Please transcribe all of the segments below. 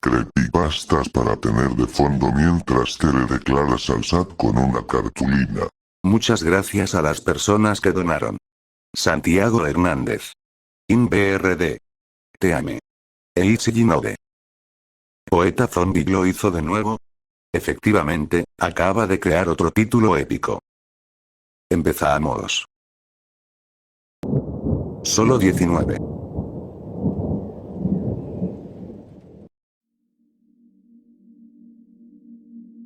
Creepypastas para tener de fondo mientras te le declaras al SAT con una cartulina. Muchas gracias a las personas que donaron. Santiago Hernández. InBRD. Te ame. Eichi Poeta Zombie lo hizo de nuevo. Efectivamente, acaba de crear otro título épico. Empezamos. Solo 19.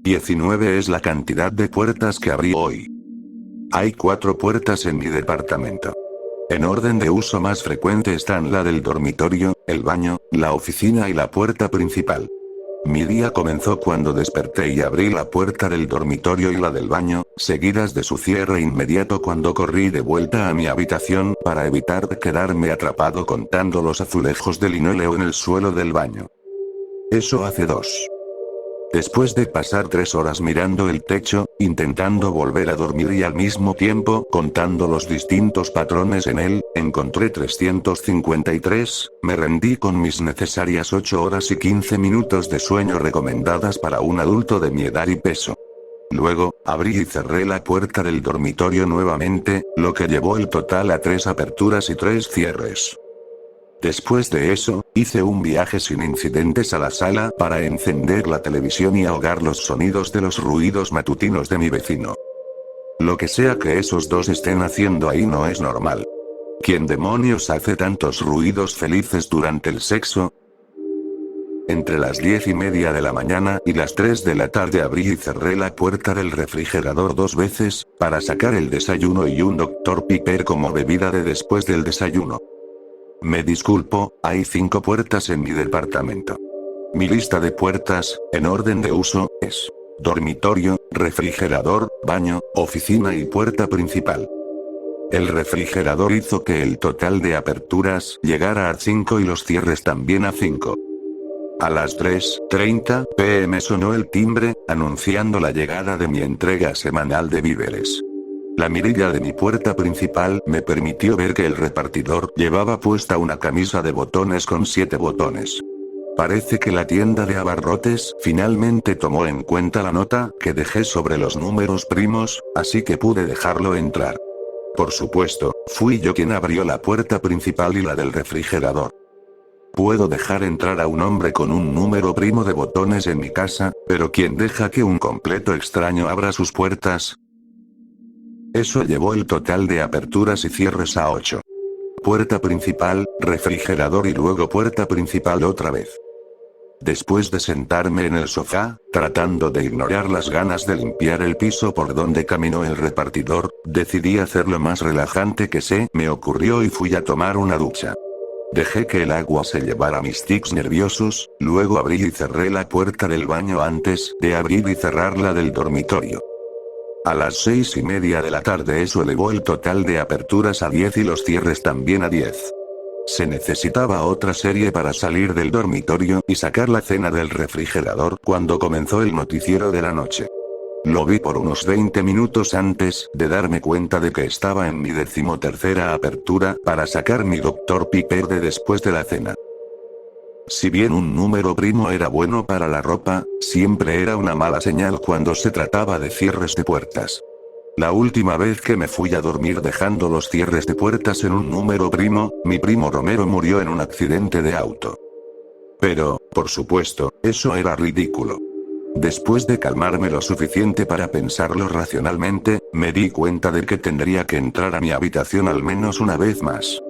$19 es la cantidad de puertas que abrí hoy. Hay 4 puertas en mi departamento. En orden de uso más frecuente están la del dormitorio, el baño, la oficina y la puerta principal. Mi día comenzó cuando desperté y abrí la puerta del dormitorio y la del baño, seguidas de su cierre inmediato cuando corrí de vuelta a mi habitación para evitar quedarme atrapado contando los azulejos de linóleo en el suelo del baño. Eso hace 2. Después de pasar 3 horas mirando el techo, intentando volver a dormir y al mismo tiempo contando los distintos patrones en él, encontré 353, me rendí con mis necesarias 8 horas y 15 minutos de sueño recomendadas para un adulto de mi edad y peso. Luego, abrí y cerré la puerta del dormitorio nuevamente, lo que llevó el total a 3 aperturas y 3 cierres. Después de eso, hice un viaje sin incidentes a la sala para encender la televisión y ahogar los sonidos de los ruidos matutinos de mi vecino. Lo que sea que esos dos estén haciendo ahí no es normal. ¿Quién demonios hace tantos ruidos felices durante el sexo? Entre las 10:30 de la mañana y las 3 de la tarde abrí y cerré la puerta del refrigerador 2 veces, para sacar el desayuno y un Dr. Pepper como bebida de después del desayuno. Me disculpo, hay 5 puertas en mi departamento. Mi lista de puertas, en orden de uso, es dormitorio, refrigerador, baño, oficina y puerta principal. El refrigerador hizo que el total de aperturas llegara a 5 y los cierres también a 5. A las 3:30 p.m. sonó el timbre, anunciando la llegada de mi entrega semanal de víveres. La mirilla de mi puerta principal me permitió ver que el repartidor llevaba puesta una camisa de botones con 7 botones. Parece que la tienda de abarrotes finalmente tomó en cuenta la nota que dejé sobre los números primos, así que pude dejarlo entrar. Por supuesto, fui yo quien abrió la puerta principal y la del refrigerador. Puedo dejar entrar a un hombre con un número primo de botones en mi casa, pero ¿quién deja que un completo extraño abra sus puertas? Eso llevó el total de aperturas y cierres a 8. Puerta principal, refrigerador y luego puerta principal otra vez. Después de sentarme en el sofá, tratando de ignorar las ganas de limpiar el piso por donde caminó el repartidor, decidí hacer lo más relajante que se me ocurrió y fui a tomar una ducha. Dejé que el agua se llevara mis tics nerviosos, luego abrí y cerré la puerta del baño antes de abrir y cerrar la del dormitorio. A las 6:30 de la tarde eso elevó el total de aperturas a 10 y los cierres también a 10. Se necesitaba otra serie para salir del dormitorio y sacar la cena del refrigerador cuando comenzó el noticiero de la noche. Lo vi por unos 20 minutos antes de darme cuenta de que estaba en mi 13ª apertura para sacar mi Dr. Pepper de después de la cena. Si bien un número primo era bueno para la ropa, siempre era una mala señal cuando se trataba de cierres de puertas. La última vez que me fui a dormir dejando los cierres de puertas en un número primo, mi primo Romero murió en un accidente de auto. Pero, por supuesto, eso era ridículo. Después de calmarme lo suficiente para pensarlo racionalmente, me di cuenta de que tendría que entrar a mi habitación al menos una vez más.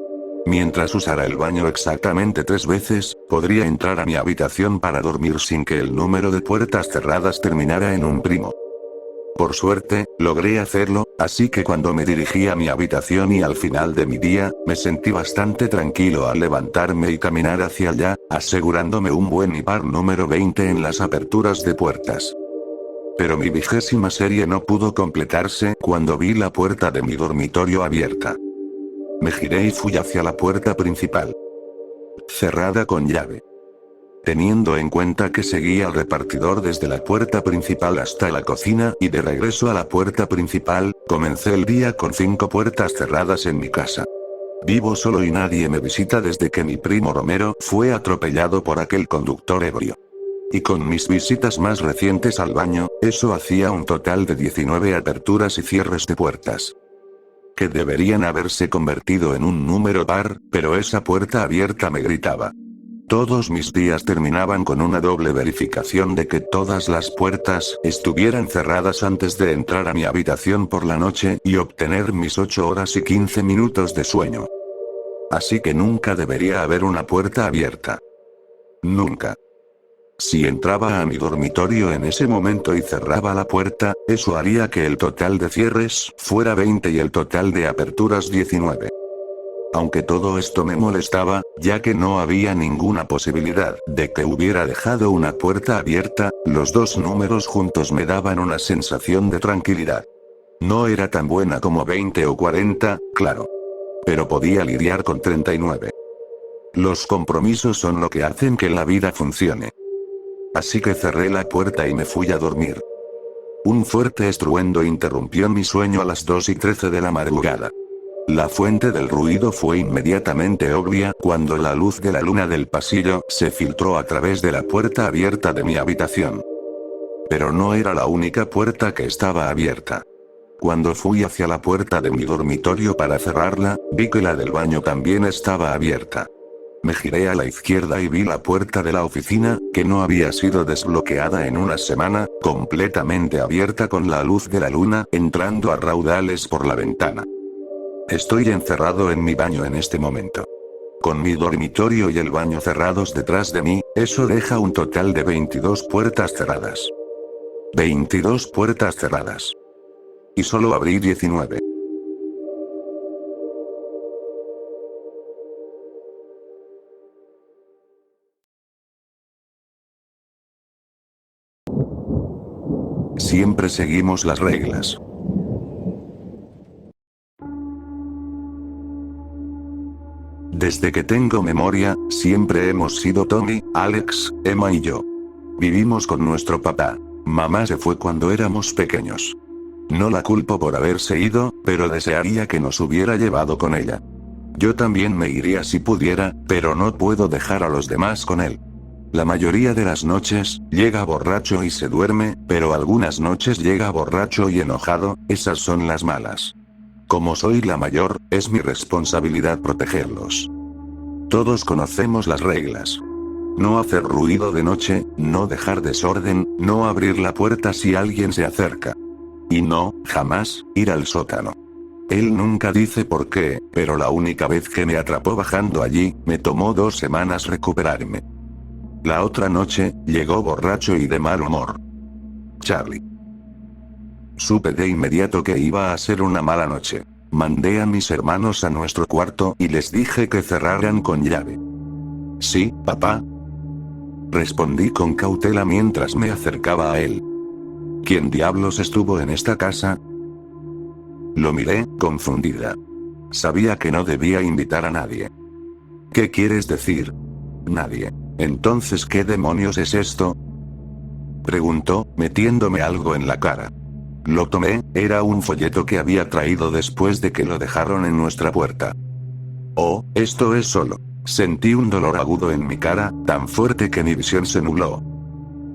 Mientras usara el baño exactamente 3 veces, podría entrar a mi habitación para dormir sin que el número de puertas cerradas terminara en un primo. Por suerte, logré hacerlo, así que cuando me dirigí a mi habitación y al final de mi día, me sentí bastante tranquilo al levantarme y caminar hacia allá, asegurándome un buen y par número 20 en las aperturas de puertas. Pero mi 20ª serie no pudo completarse cuando vi la puerta de mi dormitorio abierta. Me giré y fui hacia la puerta principal. Cerrada con llave. Teniendo en cuenta que seguía al repartidor desde la puerta principal hasta la cocina y de regreso a la puerta principal, comencé el día con 5 puertas cerradas en mi casa. Vivo solo y nadie me visita desde que mi primo Romero fue atropellado por aquel conductor ebrio. y con mis visitas más recientes al baño, eso hacía un total de 19 aperturas y cierres de puertas. Que deberían haberse convertido en un número par, pero esa puerta abierta me gritaba. Todos mis días terminaban con una doble verificación de que todas las puertas estuvieran cerradas antes de entrar a mi habitación por la noche y obtener mis 8 horas y 15 minutos de sueño. Así que nunca debería haber una puerta abierta. Nunca. Si entraba a mi dormitorio en ese momento y cerraba la puerta, eso haría que el total de cierres fuera 20 y el total de aperturas 19. Aunque todo esto me molestaba, ya que no había ninguna posibilidad de que hubiera dejado una puerta abierta, los dos números juntos me daban una sensación de tranquilidad. No era tan buena como 20 o 40, claro. Pero podía lidiar con 39. Los compromisos son lo que hacen que la vida funcione. Así que cerré la puerta y me fui a dormir. Un fuerte estruendo interrumpió mi sueño a las 2:13 de la madrugada. La fuente del ruido fue inmediatamente obvia cuando la luz de la luna del pasillo se filtró a través de la puerta abierta de mi habitación. Pero no era la única puerta que estaba abierta. Cuando fui hacia la puerta de mi dormitorio para cerrarla, vi que la del baño también estaba abierta. Me giré a la izquierda y vi la puerta de la oficina, que no había sido desbloqueada en una semana, completamente abierta con la luz de la luna entrando a raudales por la ventana. Estoy encerrado en mi baño en este momento. Con mi dormitorio y el baño cerrados detrás de mí, eso deja un total de 22 puertas cerradas. 22 puertas cerradas. Y solo abrí 19. Siempre seguimos las reglas. Desde que tengo memoria, siempre hemos sido Tommy, Alex, Emma y yo. Vivimos con nuestro papá. Mamá se fue cuando éramos pequeños. No la culpo por haberse ido, pero desearía que nos hubiera llevado con ella. Yo también me iría si pudiera, pero no puedo dejar a los demás con él. La mayoría de las noches, llega borracho y se duerme, pero algunas noches llega borracho y enojado, esas son las malas. Como soy la mayor, es mi responsabilidad protegerlos. Todos conocemos las reglas. No hacer ruido de noche, no dejar desorden, no abrir la puerta si alguien se acerca. Y no, jamás, ir al sótano. Él nunca dice por qué, pero la única vez que me atrapó bajando allí, me tomó 2 semanas recuperarme. La otra noche, llegó borracho y de mal humor. Charlie. Supe de inmediato que iba a ser una mala noche. Mandé a mis hermanos a nuestro cuarto y les dije que cerraran con llave. ¿Sí, papá? Respondí con cautela mientras me acercaba a él. ¿Quién diablos estuvo en esta casa? Lo miré, confundida. Sabía que no debía invitar a nadie. ¿Qué quieres decir? Nadie. Entonces, ¿qué demonios es esto? Preguntó, metiéndome algo en la cara. Lo tomé, era un folleto que había traído después de que lo dejaron en nuestra puerta. Oh, esto es solo. Sentí un dolor agudo en mi cara, tan fuerte que mi visión se nubló.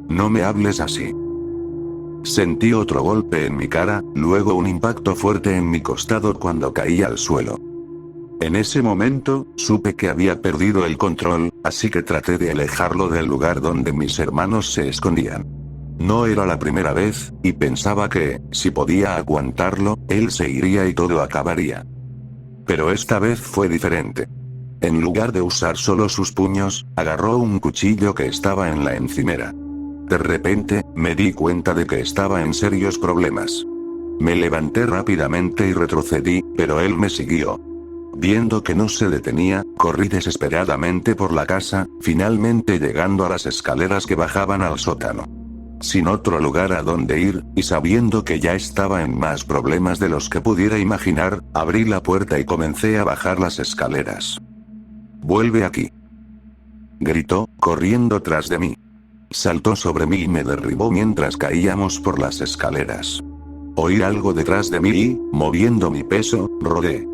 No me hables así. Sentí otro golpe en mi cara, luego un impacto fuerte en mi costado cuando caí al suelo. En ese momento, supe que había perdido el control, así que traté de alejarlo del lugar donde mis hermanos se escondían. No era la primera vez, y pensaba que, si podía aguantarlo, él se iría y todo acabaría. Pero esta vez fue diferente. En lugar de usar solo sus puños, agarró un cuchillo que estaba en la encimera. De repente, me di cuenta de que estaba en serios problemas. Me levanté rápidamente y retrocedí, pero él me siguió. Viendo que no se detenía, corrí desesperadamente por la casa, finalmente llegando a las escaleras que bajaban al sótano. Sin otro lugar a donde ir, y sabiendo que ya estaba en más problemas de los que pudiera imaginar, abrí la puerta y comencé a bajar las escaleras. «Vuelve aquí», gritó, corriendo tras de mí. Saltó sobre mí y me derribó mientras caíamos por las escaleras. Oí algo detrás de mí y, moviendo mi peso, rodé.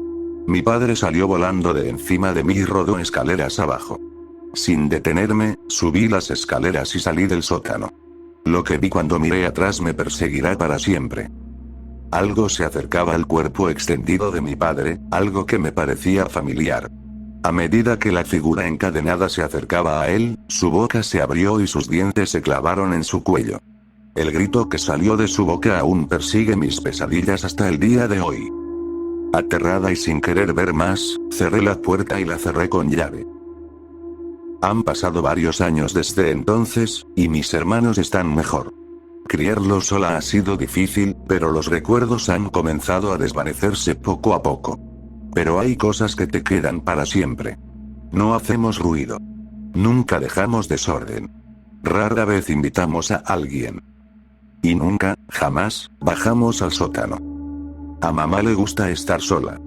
Mi padre salió volando de encima de mí y rodó escaleras abajo. Sin detenerme, subí las escaleras y salí del sótano. Lo que vi cuando miré atrás me perseguirá para siempre. Algo se acercaba al cuerpo extendido de mi padre, algo que me parecía familiar. A medida que la figura encadenada se acercaba a él, su boca se abrió y sus dientes se clavaron en su cuello. El grito que salió de su boca aún persigue mis pesadillas hasta el día de hoy. Aterrada y sin querer ver más, cerré la puerta y la cerré con llave. Han pasado varios años desde entonces, y mis hermanos están mejor. Criarlos sola ha sido difícil, pero los recuerdos han comenzado a desvanecerse poco a poco. Pero hay cosas que te quedan para siempre. No hacemos ruido. Nunca dejamos desorden. Rara vez invitamos a alguien. Y nunca, jamás, bajamos al sótano. A mamá le gusta estar sola.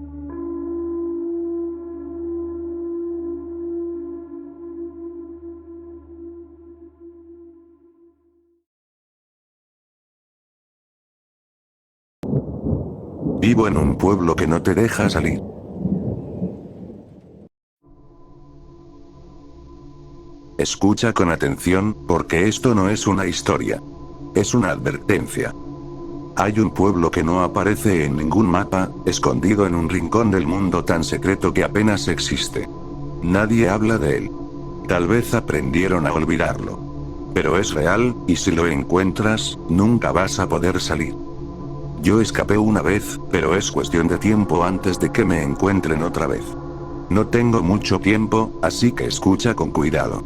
Vivo en un pueblo que no te deja salir. Escucha con atención, porque esto no es una historia. Es una advertencia. Hay un pueblo que no aparece en ningún mapa, escondido en un rincón del mundo tan secreto que apenas existe. Nadie habla de él. Tal vez aprendieron a olvidarlo. Pero es real, y si lo encuentras, nunca vas a poder salir. Yo escapé una vez, pero es cuestión de tiempo antes de que me encuentren otra vez. No tengo mucho tiempo, así que escucha con cuidado.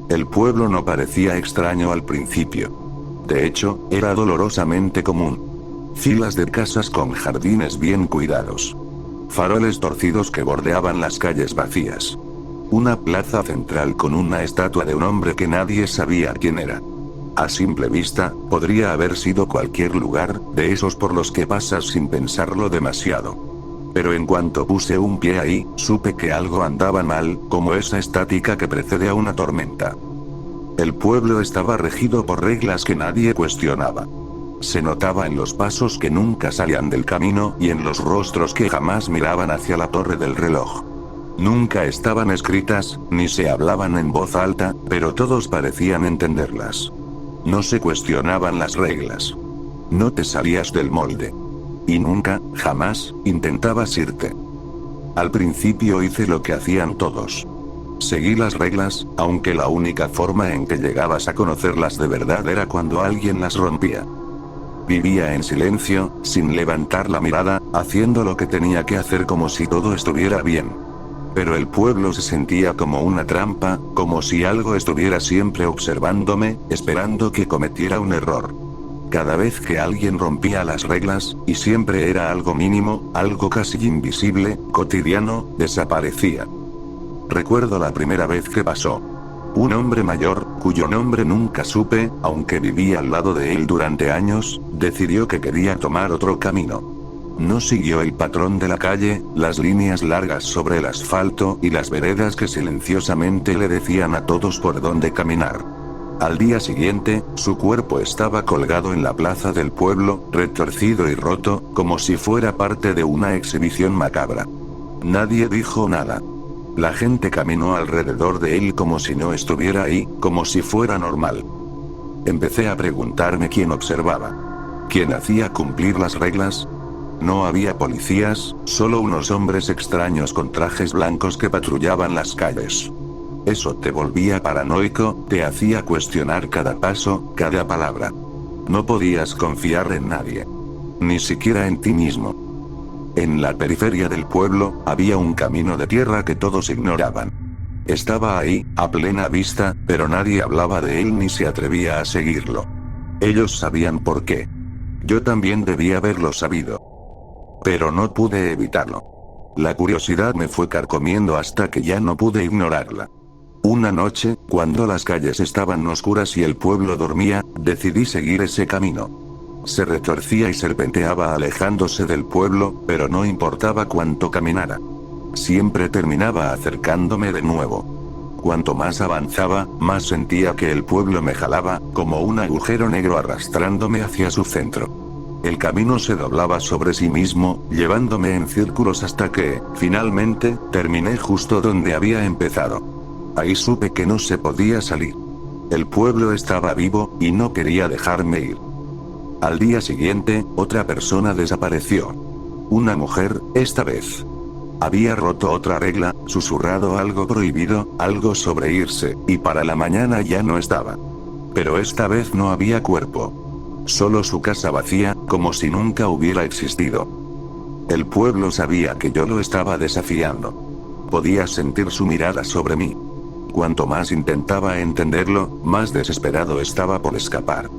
El pueblo no parecía extraño al principio. De hecho, era dolorosamente común. Filas de casas con jardines bien cuidados. Faroles torcidos que bordeaban las calles vacías. Una plaza central con una estatua de un hombre que nadie sabía quién era. A simple vista, podría haber sido cualquier lugar, de esos por los que pasas sin pensarlo demasiado. Pero en cuanto puse un pie ahí, supe que algo andaba mal, como esa estática que precede a una tormenta. El pueblo estaba regido por reglas que nadie cuestionaba. Se notaba en los pasos que nunca salían del camino y en los rostros que jamás miraban hacia la torre del reloj. Nunca estaban escritas, ni se hablaban en voz alta, pero todos parecían entenderlas. No se cuestionaban las reglas. No te salías del molde. Y nunca, jamás, intentabas irte. Al principio hice lo que hacían todos. Seguí las reglas, aunque la única forma en que llegabas a conocerlas de verdad era cuando alguien las rompía. Vivía en silencio, sin levantar la mirada, haciendo lo que tenía que hacer como si todo estuviera bien. Pero el pueblo se sentía como una trampa, como si algo estuviera siempre observándome, esperando que cometiera un error. Cada vez que alguien rompía las reglas, y siempre era algo mínimo, algo casi invisible, cotidiano, desaparecía. Recuerdo la primera vez que pasó. Un hombre mayor, cuyo nombre nunca supe, aunque vivía al lado de él durante años, decidió que quería tomar otro camino. No siguió el patrón de la calle, las líneas largas sobre el asfalto y las veredas que silenciosamente le decían a todos por dónde caminar. Al día siguiente, su cuerpo estaba colgado en la plaza del pueblo, retorcido y roto, como si fuera parte de una exhibición macabra. Nadie dijo nada. La gente caminó alrededor de él como si no estuviera ahí, como si fuera normal. Empecé a preguntarme quién observaba. ¿Quién hacía cumplir las reglas? No había policías, solo unos hombres extraños con trajes blancos que patrullaban las calles. Eso te volvía paranoico, te hacía cuestionar cada paso, cada palabra. No podías confiar en nadie. Ni siquiera en ti mismo. En la periferia del pueblo, había un camino de tierra que todos ignoraban. Estaba ahí, a plena vista, pero nadie hablaba de él ni se atrevía a seguirlo. Ellos sabían por qué. Yo también debía haberlo sabido. Pero no pude evitarlo. La curiosidad me fue carcomiendo hasta que ya no pude ignorarla. Una noche, cuando las calles estaban oscuras y el pueblo dormía, decidí seguir ese camino. Se retorcía y serpenteaba alejándose del pueblo, pero no importaba cuánto caminara. Siempre terminaba acercándome de nuevo. Cuanto más avanzaba, más sentía que el pueblo me jalaba, como un agujero negro arrastrándome hacia su centro. El camino se doblaba sobre sí mismo, llevándome en círculos hasta que, finalmente, terminé justo donde había empezado. Ahí supe que no se podía salir. El pueblo estaba vivo, y no quería dejarme ir. Al día siguiente, otra persona desapareció. Una mujer, esta vez. Había roto otra regla, susurrado algo prohibido, algo sobre irse, y para la mañana ya no estaba. Pero esta vez no había cuerpo. Solo su casa vacía, como si nunca hubiera existido. El pueblo sabía que yo lo estaba desafiando. Podía sentir su mirada sobre mí. Cuanto más intentaba entenderlo, más desesperado estaba por escapar.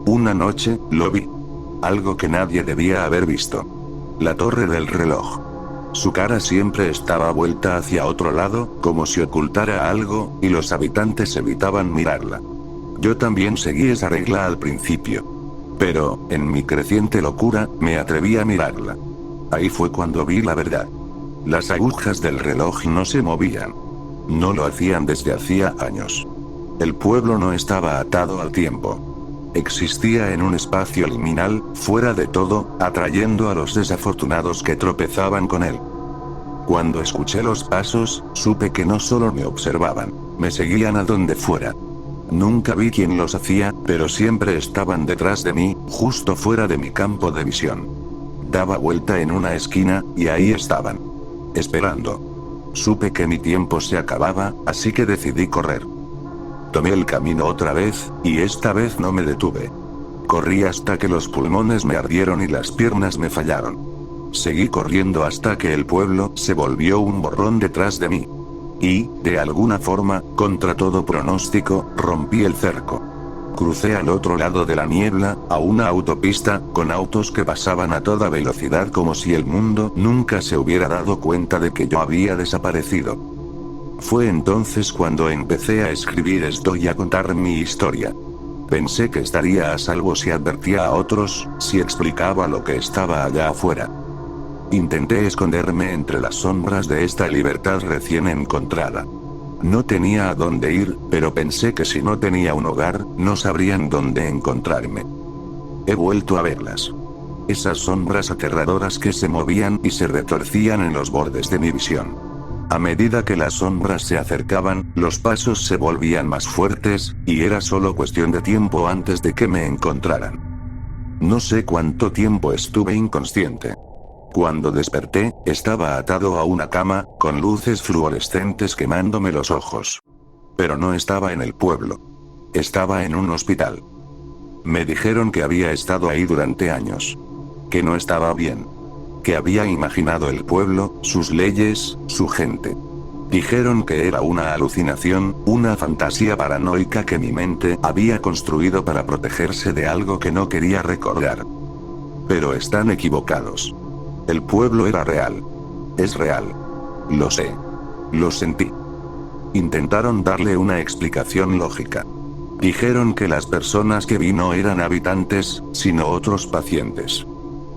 Una noche, lo vi. Algo que nadie debía haber visto. La torre del reloj. Su cara siempre estaba vuelta hacia otro lado, como si ocultara algo, y los habitantes evitaban mirarla. Yo también seguí esa regla al principio. Pero, en mi creciente locura, me atreví a mirarla. Ahí fue cuando vi la verdad. Las agujas del reloj no se movían. No lo hacían desde hacía años. El pueblo no estaba atado al tiempo. Existía en un espacio liminal, fuera de todo, atrayendo a los desafortunados que tropezaban con él. Cuando escuché los pasos, supe que no solo me observaban, me seguían a donde fuera. Nunca vi quién los hacía, pero siempre estaban detrás de mí, justo fuera de mi campo de visión. Daba vuelta en una esquina, y ahí estaban. Esperando. Supe que mi tiempo se acababa, así que decidí correr. Tomé el camino otra vez, y esta vez no me detuve. Corrí hasta que los pulmones me ardieron y las piernas me fallaron. Seguí corriendo hasta que el pueblo se volvió un borrón detrás de mí. Y, de alguna forma, contra todo pronóstico, rompí el cerco. Crucé al otro lado de la niebla, a una autopista, con autos que pasaban a toda velocidad como si el mundo nunca se hubiera dado cuenta de que yo había desaparecido. Fue entonces cuando empecé a escribir esto y a contar mi historia. Pensé que estaría a salvo si advertía a otros, si explicaba lo que estaba allá afuera. Intenté esconderme entre las sombras de esta libertad recién encontrada. No tenía a dónde ir, pero pensé que si no tenía un hogar, no sabrían dónde encontrarme. He vuelto a verlas. Esas sombras aterradoras que se movían y se retorcían en los bordes de mi visión. A medida que las sombras se acercaban, los pasos se volvían más fuertes, y era solo cuestión de tiempo antes de que me encontraran. No sé cuánto tiempo estuve inconsciente. Cuando desperté, estaba atado a una cama, con luces fluorescentes quemándome los ojos. Pero no estaba en el pueblo. Estaba en un hospital. Me dijeron que había estado ahí durante años. Que no estaba bien. Que había imaginado el pueblo, sus leyes, su gente. Dijeron que era una alucinación, una fantasía paranoica que mi mente había construido para protegerse de algo que no quería recordar. Pero están equivocados. El pueblo era real. Es real. Lo sé. Lo sentí. Intentaron darle una explicación lógica. Dijeron que las personas que vi no eran habitantes, sino otros pacientes.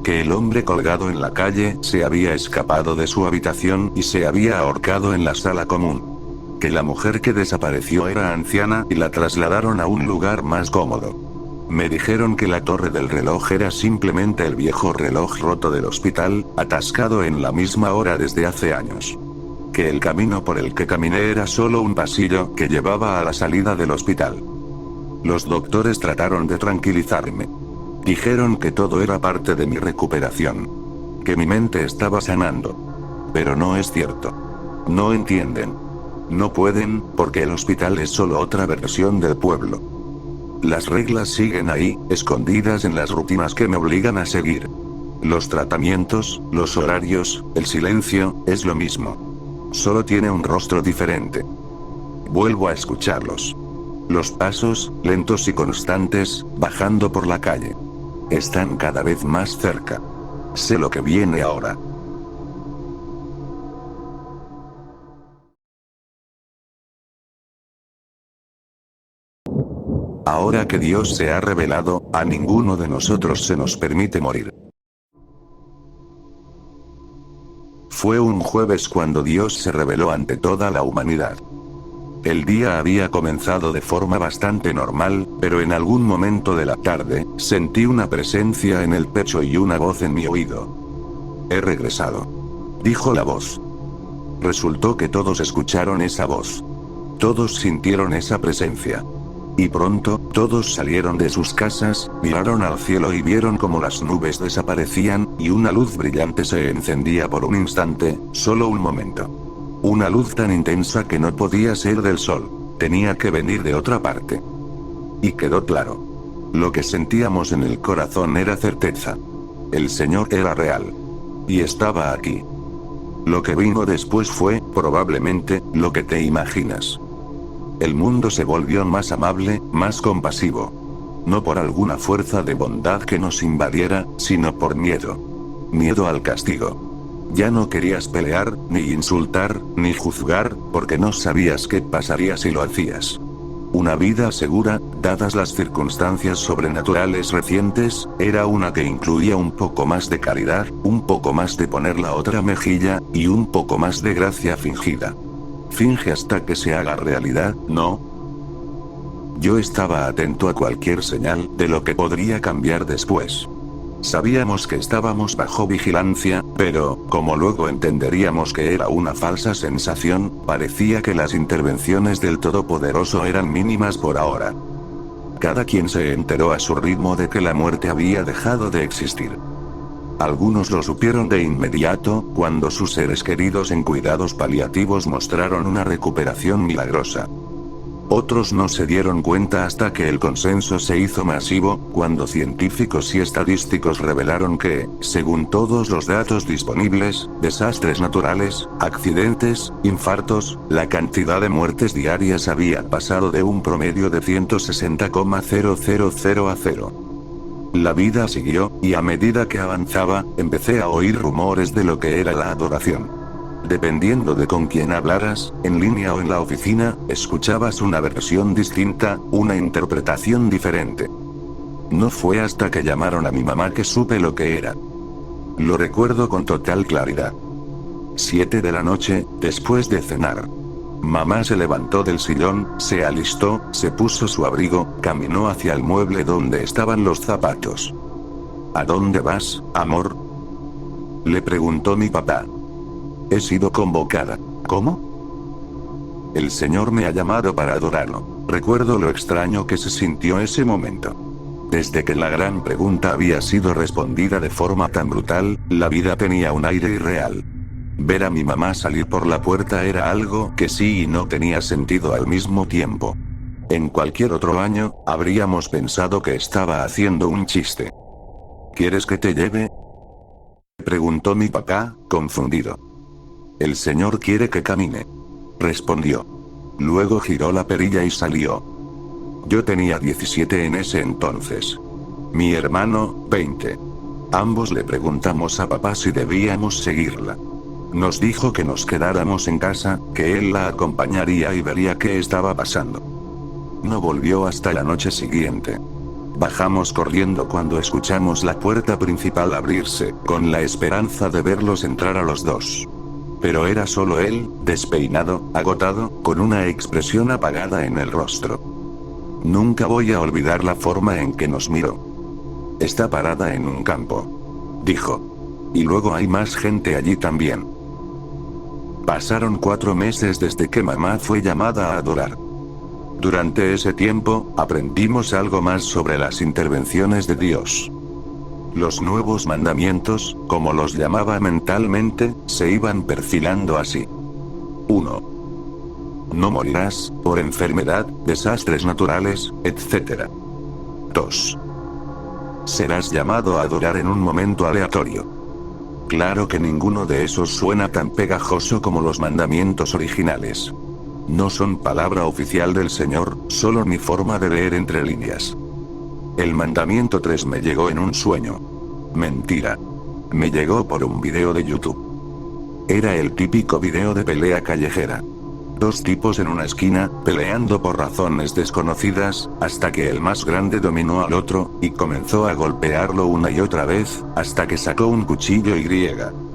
Que el hombre colgado en la calle se había escapado de su habitación y se había ahorcado en la sala común. Que la mujer que desapareció era anciana y la trasladaron a un lugar más cómodo. Me dijeron que la torre del reloj era simplemente el viejo reloj roto del hospital, atascado en la misma hora desde hace años. Que el camino por el que caminé era solo un pasillo que llevaba a la salida del hospital. Los doctores trataron de tranquilizarme. Dijeron que todo era parte de mi recuperación. Que mi mente estaba sanando. Pero no es cierto. No entienden. No pueden, porque el hospital es solo otra versión del pueblo. Las reglas siguen ahí, escondidas en las rutinas que me obligan a seguir. Los tratamientos, los horarios, el silencio, es lo mismo. Solo tiene un rostro diferente. Vuelvo a escucharlos. Los pasos, lentos y constantes, bajando por la calle. Están cada vez más cerca. Sé lo que viene ahora. Ahora que Dios se ha revelado, a ninguno de nosotros se nos permite morir. Fue un jueves cuando Dios se reveló ante toda la humanidad. El día había comenzado de forma bastante normal, pero en algún momento de la tarde, sentí una presencia en el pecho y una voz en mi oído. He regresado. Dijo la voz. Resultó que todos escucharon esa voz. todos sintieron esa presencia. Y pronto, todos salieron de sus casas, miraron al cielo y vieron como las nubes desaparecían, y una luz brillante se encendía por un instante, solo un momento. Una luz tan intensa que no podía ser del sol, tenía que venir de otra parte. Y quedó claro. Lo que sentíamos en el corazón era certeza. El Señor era real. Y estaba aquí. Lo que vino después fue, probablemente, lo que te imaginas. El mundo se volvió más amable, más compasivo. No por alguna fuerza de bondad que nos invadiera, sino por miedo. Miedo al castigo. Ya no querías pelear, ni insultar, ni juzgar, porque no sabías qué pasaría si lo hacías. Una vida segura, dadas las circunstancias sobrenaturales recientes, era una que incluía un poco más de caridad, un poco más de poner la otra mejilla, y un poco más de gracia fingida. Finge hasta que se haga realidad, ¿no? Yo estaba atento a cualquier señal de lo que podría cambiar después. Sabíamos que estábamos bajo vigilancia, pero, como luego entenderíamos que era una falsa sensación, parecía que las intervenciones del Todopoderoso eran mínimas por ahora. Cada quien se enteró a su ritmo de que la muerte había dejado de existir. Algunos lo supieron de inmediato, cuando sus seres queridos en cuidados paliativos mostraron una recuperación milagrosa. Otros no se dieron cuenta hasta que el consenso se hizo masivo, cuando científicos y estadísticos revelaron que, según todos los datos disponibles, desastres naturales, accidentes, infartos, la cantidad de muertes diarias había pasado de un promedio de 160,000 a 0. La vida siguió, y a medida que avanzaba, empecé a oír rumores de lo que era la adoración. Dependiendo de con quién hablaras, en línea o en la oficina, escuchabas una versión distinta, una interpretación diferente. No fue hasta que llamaron a mi mamá que supe lo que era. Lo recuerdo con total claridad. 7 de la noche, después de cenar. Mamá se levantó del sillón, se alistó, se puso su abrigo, caminó hacia el mueble donde estaban los zapatos. ¿A dónde vas, amor?, le preguntó mi papá. He sido convocada. ¿Cómo? El Señor me ha llamado para adorarlo. Recuerdo lo extraño que se sintió ese momento. Desde que la gran pregunta había sido respondida de forma tan brutal, la vida tenía un aire irreal. Ver a mi mamá salir por la puerta era algo que sí y no tenía sentido al mismo tiempo. En cualquier otro año, habríamos pensado que estaba haciendo un chiste. ¿Quieres que te lleve?, preguntó mi papá, confundido. El Señor quiere que camine, respondió. Luego giró la perilla y salió. Yo tenía 17 en ese entonces. Mi hermano, 20. Ambos le preguntamos a papá si debíamos seguirla. Nos dijo que nos quedáramos en casa, que él la acompañaría y vería qué estaba pasando. No volvió hasta la noche siguiente. Bajamos corriendo cuando escuchamos la puerta principal abrirse, con la esperanza de verlos entrar a los dos. Pero era solo él, despeinado, agotado, con una expresión apagada en el rostro. Nunca voy a olvidar la forma en que nos miró. Está parada en un campo, dijo. Y luego hay más gente allí también. Pasaron 4 meses desde que mamá fue llamada a adorar. Durante ese tiempo, aprendimos algo más sobre las intervenciones de Dios. Los nuevos mandamientos, como los llamaba mentalmente, se iban perfilando así. 1. No morirás, por enfermedad, desastres naturales, etc. 2. Serás llamado a adorar en un momento aleatorio. Claro que ninguno de esos suena tan pegajoso como los mandamientos originales. No son palabra oficial del Señor, solo mi forma de leer entre líneas. El mandamiento 3 me llegó en un sueño. Mentira. Me llegó por un video de YouTube. Era el típico video de pelea callejera. 2 tipos en una esquina, peleando por razones desconocidas, hasta que el más grande dominó al otro, y comenzó a golpearlo una y otra vez, hasta que sacó un cuchillo y,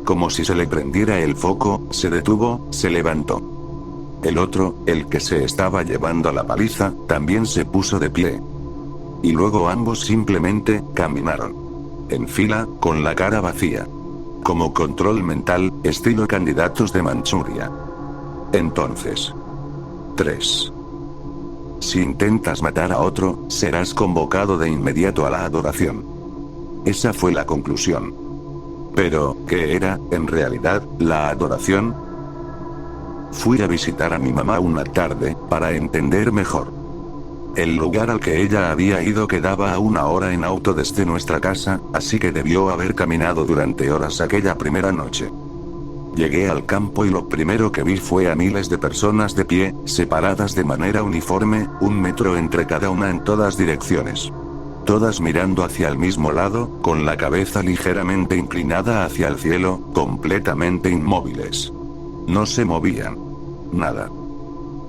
como si se le prendiera el foco, se detuvo, se levantó. El otro, el que se estaba llevando la paliza, también se puso de pie. Y luego ambos simplemente caminaron. En fila, con la cara vacía. Como control mental, estilo candidatos de Manchuria. Entonces, 3. Si intentas matar a otro, serás convocado de inmediato a la adoración. Esa fue la conclusión. Pero, ¿qué era, en realidad, la adoración? Fui a visitar a mi mamá una tarde, para entender mejor. El lugar al que ella había ido quedaba a 1 hora en auto desde nuestra casa, así que debió haber caminado durante horas aquella primera noche. Llegué al campo y lo primero que vi fue a miles de personas de pie, separadas de manera uniforme, 1 metro entre cada una en todas direcciones. Todas mirando hacia el mismo lado, con la cabeza ligeramente inclinada hacia el cielo, completamente inmóviles. No se movían. Nada.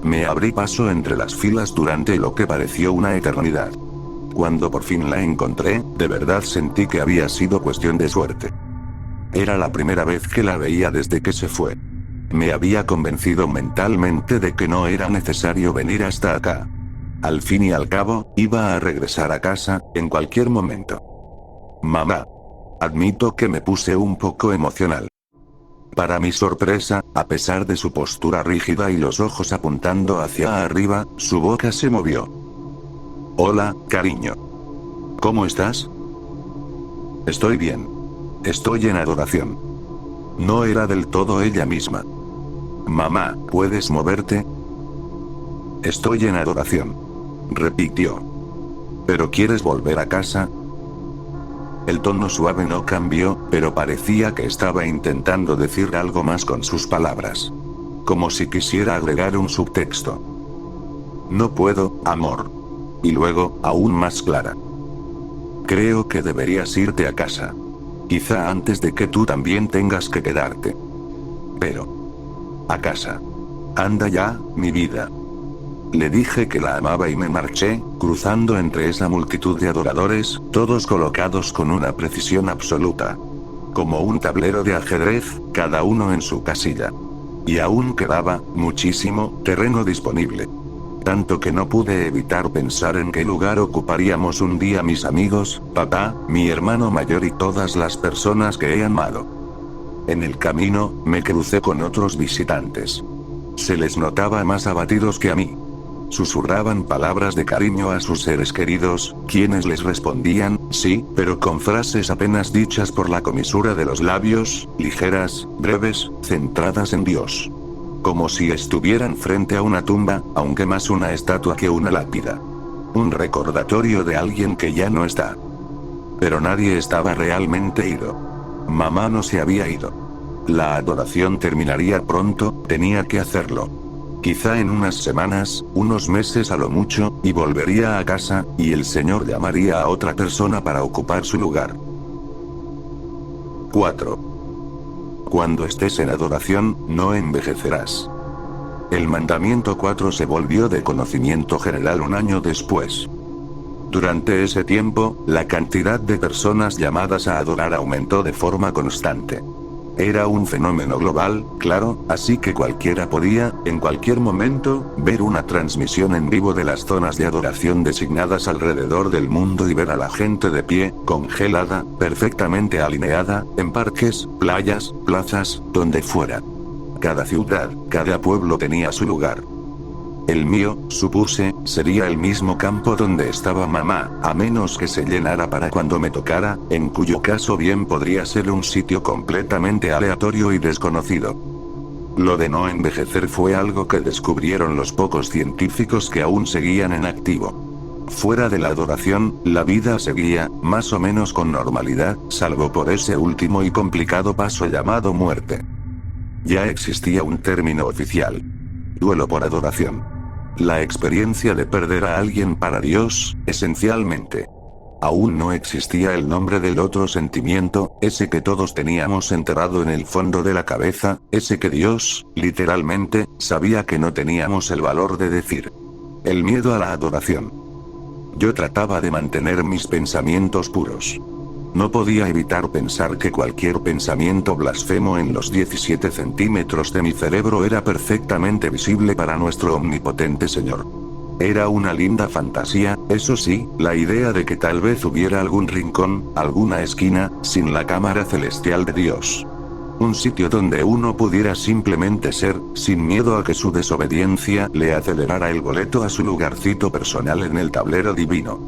Me abrí paso entre las filas durante lo que pareció una eternidad. Cuando por fin la encontré, de verdad sentí que había sido cuestión de suerte. Era la primera vez que la veía desde que se fue. Me había convencido mentalmente de que no era necesario venir hasta acá. Al fin y al cabo, iba a regresar a casa, en cualquier momento. Mamá. Admito que me puse un poco emocional. Para mi sorpresa, a pesar de su postura rígida y los ojos apuntando hacia arriba, su boca se movió. Hola, cariño. ¿Cómo estás? Estoy bien. Estoy en adoración. No era del todo ella misma. Mamá, ¿puedes moverte? Estoy en adoración. Repitió. ¿Pero quieres volver a casa? El tono suave no cambió, pero parecía que estaba intentando decir algo más con sus palabras. Como si quisiera agregar un subtexto. No puedo, amor. Y luego, aún más clara. Creo que deberías irte a casa. Quizá antes de que tú también tengas que quedarte. Pero... a casa. Anda ya, mi vida. Le dije que la amaba y me marché, cruzando entre esa multitud de adoradores, todos colocados con una precisión absoluta. Como un tablero de ajedrez, cada uno en su casilla. Y aún quedaba, muchísimo, terreno disponible. Tanto que no pude evitar pensar en qué lugar ocuparíamos un día mis amigos, papá, mi hermano mayor y todas las personas que he amado. En el camino, me crucé con otros visitantes. Se les notaba más abatidos que a mí. Susurraban palabras de cariño a sus seres queridos, quienes les respondían, sí, pero con frases apenas dichas por la comisura de los labios, ligeras, breves, centradas en Dios. Como si estuvieran frente a una tumba, aunque más una estatua que una lápida. Un recordatorio de alguien que ya no está. Pero nadie estaba realmente ido. Mamá no se había ido. La adoración terminaría pronto, tenía que hacerlo. Quizá en unas semanas, unos meses a lo mucho, y volvería a casa, y el Señor llamaría a otra persona para ocupar su lugar. 4. Cuando estés en adoración, no envejecerás. El mandamiento 4 se volvió de conocimiento general 1 año después. Durante ese tiempo, la cantidad de personas llamadas a adorar aumentó de forma constante. Era un fenómeno global, claro, así que cualquiera podía, en cualquier momento, ver una transmisión en vivo de las zonas de adoración designadas alrededor del mundo y ver a la gente de pie, congelada, perfectamente alineada, en parques, playas, plazas, donde fuera. Cada ciudad, cada pueblo tenía su lugar. El mío, supuse, sería el mismo campo donde estaba mamá, a menos que se llenara para cuando me tocara, en cuyo caso bien podría ser un sitio completamente aleatorio y desconocido. Lo de no envejecer fue algo que descubrieron los pocos científicos que aún seguían en activo. Fuera de la adoración, la vida seguía, más o menos con normalidad, salvo por ese último y complicado paso llamado muerte. Ya existía un término oficial. Duelo por adoración. La experiencia de perder a alguien para Dios, esencialmente. Aún no existía el nombre del otro sentimiento, ese que todos teníamos enterrado en el fondo de la cabeza, ese que Dios, literalmente, sabía que no teníamos el valor de decir. El miedo a la adoración. Yo trataba de mantener mis pensamientos puros. No podía evitar pensar que cualquier pensamiento blasfemo en los 17 centímetros de mi cerebro era perfectamente visible para nuestro omnipotente Señor. Era una linda fantasía, eso sí, la idea de que tal vez hubiera algún rincón, alguna esquina, sin la cámara celestial de Dios. Un sitio donde uno pudiera simplemente ser, sin miedo a que su desobediencia le acelerara el boleto a su lugarcito personal en el tablero divino.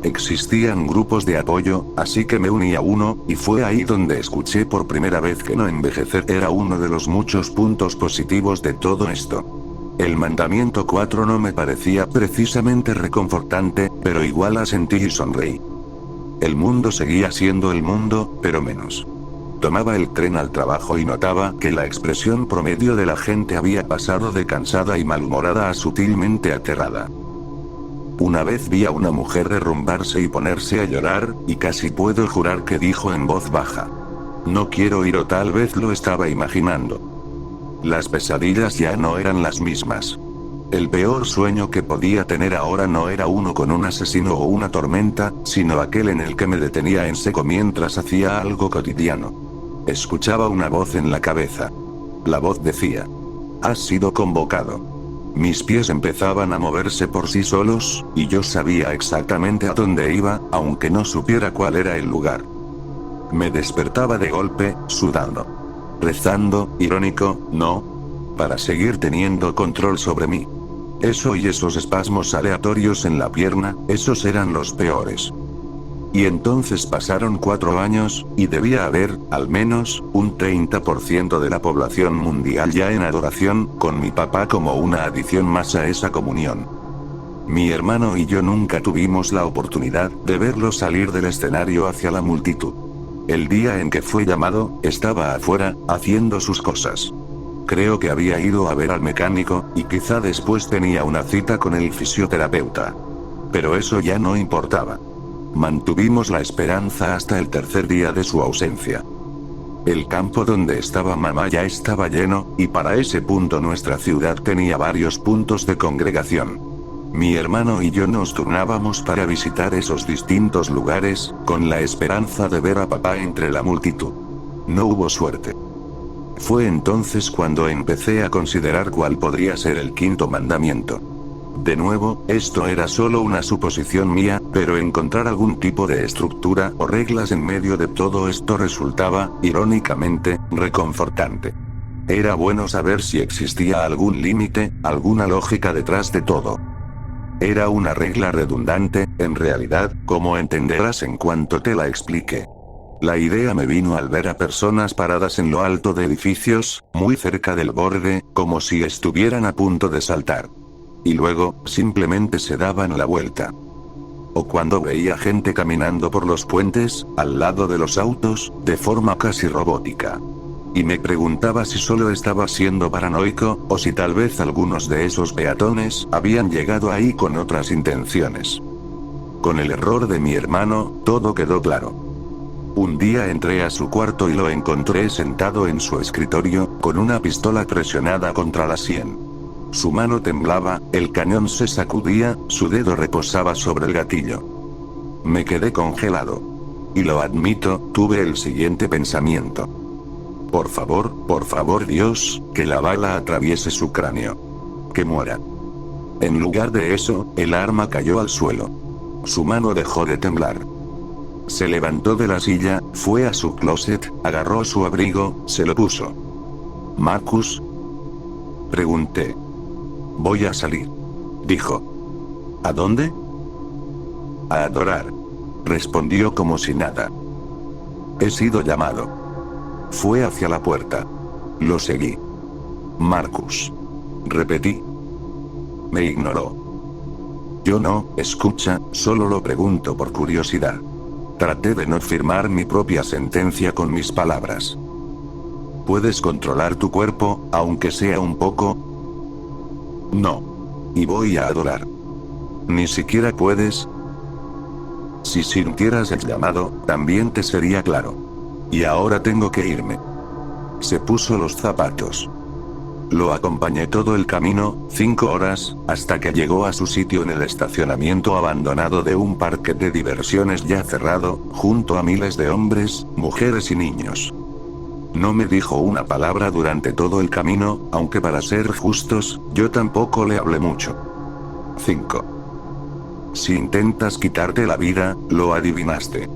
Existían grupos de apoyo, así que me uní a uno, y fue ahí donde escuché por primera vez que no envejecer era uno de los muchos puntos positivos de todo esto. El mandamiento 4 no me parecía precisamente reconfortante, pero igual asentí y sonreí. El mundo seguía siendo el mundo, pero menos. Tomaba el tren al trabajo y notaba que la expresión promedio de la gente había pasado de cansada y malhumorada a sutilmente aterrada. Una vez vi a una mujer derrumbarse y ponerse a llorar, y casi puedo jurar que dijo en voz baja: "No quiero ir", o tal vez lo estaba imaginando. Las pesadillas ya no eran las mismas. El peor sueño que podía tener ahora no era uno con un asesino o una tormenta, sino aquel en el que me detenía en seco mientras hacía algo cotidiano. Escuchaba una voz en la cabeza. La voz decía: "Has sido convocado". Mis pies empezaban a moverse por sí solos, y yo sabía exactamente a dónde iba, aunque no supiera cuál era el lugar. Me despertaba de golpe, sudando. Rezando, irónico, ¿no? Para seguir teniendo control sobre mí. Eso y esos espasmos aleatorios en la pierna, esos eran los peores. Y entonces pasaron 4 años, y debía haber, al menos, un 30% de la población mundial ya en adoración, con mi papá como una adición más a esa comunión. Mi hermano y yo nunca tuvimos la oportunidad de verlo salir del escenario hacia la multitud. El día en que fue llamado, estaba afuera, haciendo sus cosas. Creo que había ido a ver al mecánico, y quizá después tenía una cita con el fisioterapeuta. Pero eso ya no importaba. Mantuvimos la esperanza hasta el tercer día de su ausencia. El campo donde estaba mamá ya estaba lleno, y para ese punto nuestra ciudad tenía varios puntos de congregación. Mi hermano y yo nos turnábamos para visitar esos distintos lugares, con la esperanza de ver a papá entre la multitud. No hubo suerte. Fue entonces cuando empecé a considerar cuál podría ser el 5.º mandamiento. De nuevo, esto era solo una suposición mía, pero encontrar algún tipo de estructura o reglas en medio de todo esto resultaba, irónicamente, reconfortante. Era bueno saber si existía algún límite, alguna lógica detrás de todo. Era una regla redundante, en realidad, como entenderás en cuanto te la explique. La idea me vino al ver a personas paradas en lo alto de edificios, muy cerca del borde, como si estuvieran a punto de saltar. Y luego, simplemente se daban la vuelta. O cuando veía gente caminando por los puentes, al lado de los autos, de forma casi robótica. Y me preguntaba si solo estaba siendo paranoico, o si tal vez algunos de esos peatones habían llegado ahí con otras intenciones. Con el error de mi hermano, todo quedó claro. Un día entré a su cuarto y lo encontré sentado en su escritorio, con una pistola presionada contra la sien. Su mano temblaba, el cañón se sacudía, su dedo reposaba sobre el gatillo. Me quedé congelado. Y lo admito, tuve el siguiente pensamiento. Por favor Dios, que la bala atraviese su cráneo. Que muera. En lugar de eso, el arma cayó al suelo. Su mano dejó de temblar. Se levantó de la silla, fue a su closet, agarró su abrigo, se lo puso. ¿Marcus? Pregunté. Voy a salir. Dijo. ¿A dónde? A adorar. Respondió como si nada. He sido llamado. Fue hacia la puerta. Lo seguí. Marcus. Repetí. Me ignoró. Yo no, escucha, solo lo pregunto por curiosidad. Traté de no firmar mi propia sentencia con mis palabras. ¿Puedes controlar tu cuerpo, aunque sea un poco? No. Y voy a adorar. Ni siquiera puedes. Si sintieras el llamado, también te sería claro. Y ahora tengo que irme. Se puso los zapatos. Lo acompañé todo el camino, 5 horas, hasta que llegó a su sitio en el estacionamiento abandonado de un parque de diversiones ya cerrado, junto a miles de hombres, mujeres y niños. No me dijo una palabra durante todo el camino, aunque para ser justos, yo tampoco le hablé mucho. 5. Si intentas quitarte la vida, lo adivinaste.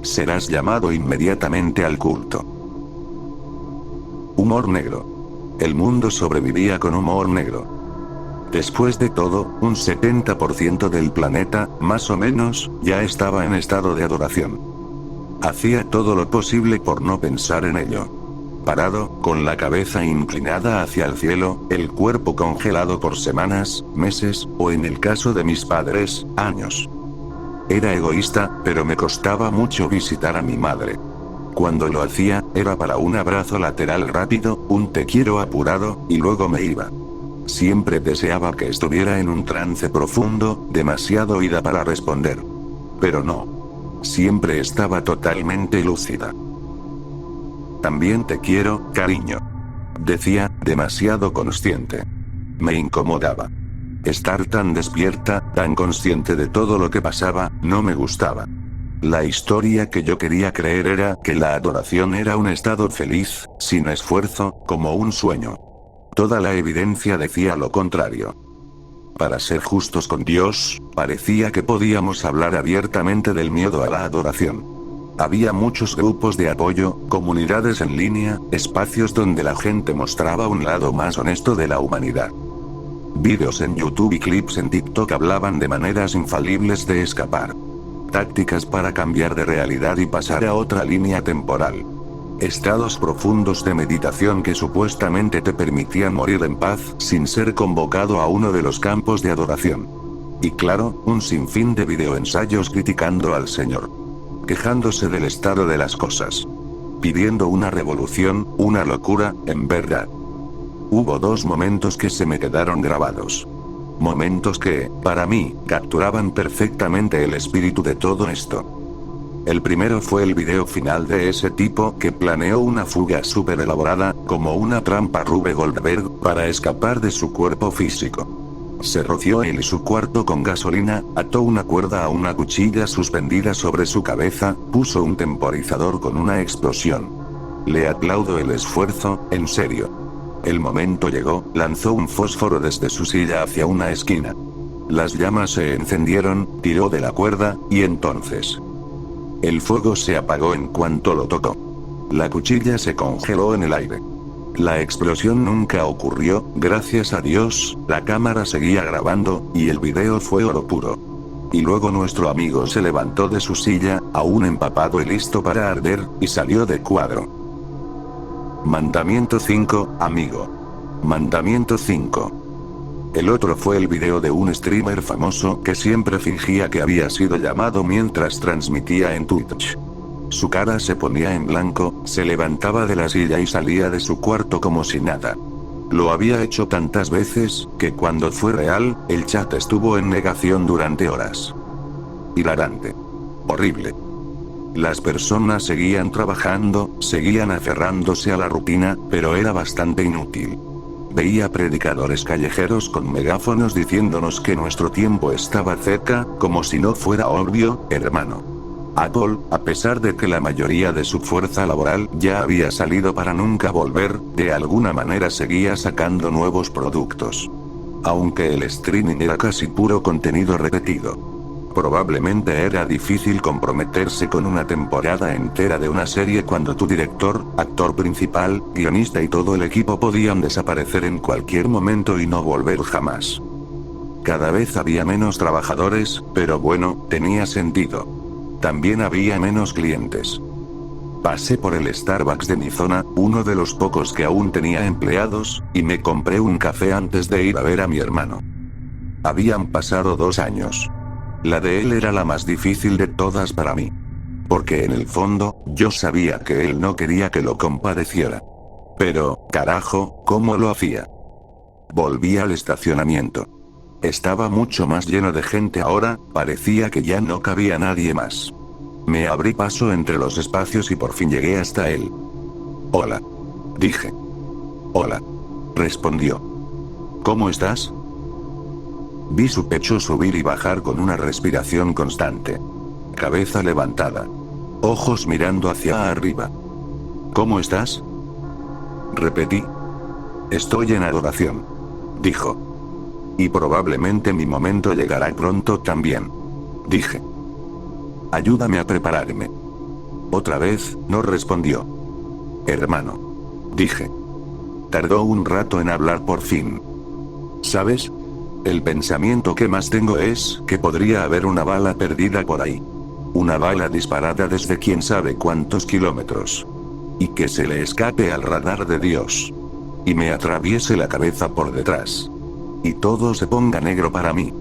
Serás llamado inmediatamente al culto. Humor negro. El mundo sobrevivía con humor negro. Después de todo, un 70% del planeta, más o menos, ya estaba en estado de adoración. Hacía todo lo posible por no pensar en ello. Parado, con la cabeza inclinada hacia el cielo, el cuerpo congelado por semanas, meses, o en el caso de mis padres, años. Era egoísta, pero me costaba mucho visitar a mi madre. Cuando lo hacía, era para un abrazo lateral rápido, un te quiero apurado, y luego me iba. Siempre deseaba que estuviera en un trance profundo, demasiado ida para responder. Pero no. Siempre estaba totalmente lúcida. También te quiero, cariño. Decía, demasiado consciente. Me incomodaba. Estar tan despierta, tan consciente de todo lo que pasaba, no me gustaba. La historia que yo quería creer era que la adoración era un estado feliz, sin esfuerzo, como un sueño. Toda la evidencia decía lo contrario. Para ser justos con Dios, parecía que podíamos hablar abiertamente del miedo a la adoración. Había muchos grupos de apoyo, comunidades en línea, espacios donde la gente mostraba un lado más honesto de la humanidad. Vídeos en YouTube y clips en TikTok hablaban de maneras infalibles de escapar. Tácticas para cambiar de realidad y pasar a otra línea temporal. Estados profundos de meditación que supuestamente te permitían morir en paz sin ser convocado a uno de los campos de adoración. Y claro, un sinfín de videoensayos criticando al Señor. Quejándose del estado de las cosas. Pidiendo una revolución, una locura, en verdad. Hubo dos momentos que se me quedaron grabados. Momentos que, para mí, capturaban perfectamente el espíritu de todo esto. El primero fue el video final de ese tipo que planeó una fuga súper elaborada, como una trampa Rube Goldberg, para escapar de su cuerpo físico. Se roció él y su cuarto con gasolina, ató una cuerda a una cuchilla suspendida sobre su cabeza, puso un temporizador con una explosión. Le aplaudo el esfuerzo, en serio. El momento llegó, lanzó un fósforo desde su silla hacia una esquina. Las llamas se encendieron, tiró de la cuerda, y entonces... el fuego se apagó en cuanto lo tocó. La cuchilla se congeló en el aire. La explosión nunca ocurrió, gracias a Dios, la cámara seguía grabando, y el video fue oro puro. Y luego nuestro amigo se levantó de su silla, aún empapado y listo para arder, y salió de cuadro. Mandamiento 5, amigo. Mandamiento 5. El otro fue el video de un streamer famoso que siempre fingía que había sido llamado mientras transmitía en Twitch. Su cara se ponía en blanco, se levantaba de la silla y salía de su cuarto como si nada. Lo había hecho tantas veces, que cuando fue real, el chat estuvo en negación durante horas. Hilarante. Horrible. Las personas seguían trabajando, seguían aferrándose a la rutina, pero era bastante inútil. Veía predicadores callejeros con megáfonos diciéndonos que nuestro tiempo estaba cerca, como si no fuera obvio, hermano. Apple, a pesar de que la mayoría de su fuerza laboral ya había salido para nunca volver, de alguna manera seguía sacando nuevos productos. Aunque el streaming era casi puro contenido repetido. Probablemente era difícil comprometerse con una temporada entera de una serie cuando tu director, actor principal, guionista y todo el equipo podían desaparecer en cualquier momento y no volver jamás. Cada vez había menos trabajadores, pero bueno, tenía sentido. También había menos clientes. Pasé por el Starbucks de mi zona, uno de los pocos que aún tenía empleados, y me compré un café antes de ir a ver a mi hermano. Habían pasado 2 años. La de él era la más difícil de todas para mí. Porque en el fondo, yo sabía que él no quería que lo compadeciera. Pero, carajo, ¿cómo lo hacía? Volví al estacionamiento. Estaba mucho más lleno de gente ahora, parecía que ya no cabía nadie más. Me abrí paso entre los espacios y por fin llegué hasta él. Hola. Dije. Hola. Respondió. ¿Cómo estás? Vi su pecho subir y bajar con una respiración constante. Cabeza levantada. Ojos mirando hacia arriba. ¿Cómo estás? Repetí. Estoy en adoración. Dijo. Y probablemente mi momento llegará pronto también. Dije. Ayúdame a prepararme. Otra vez, no respondió. Hermano. Dije. Tardó un rato en hablar por fin. ¿Sabes? El pensamiento que más tengo es que podría haber una bala perdida por ahí. Una bala disparada desde quién sabe cuántos kilómetros. Y que se le escape al radar de Dios. Y me atraviese la cabeza por detrás. Y todo se ponga negro para mí.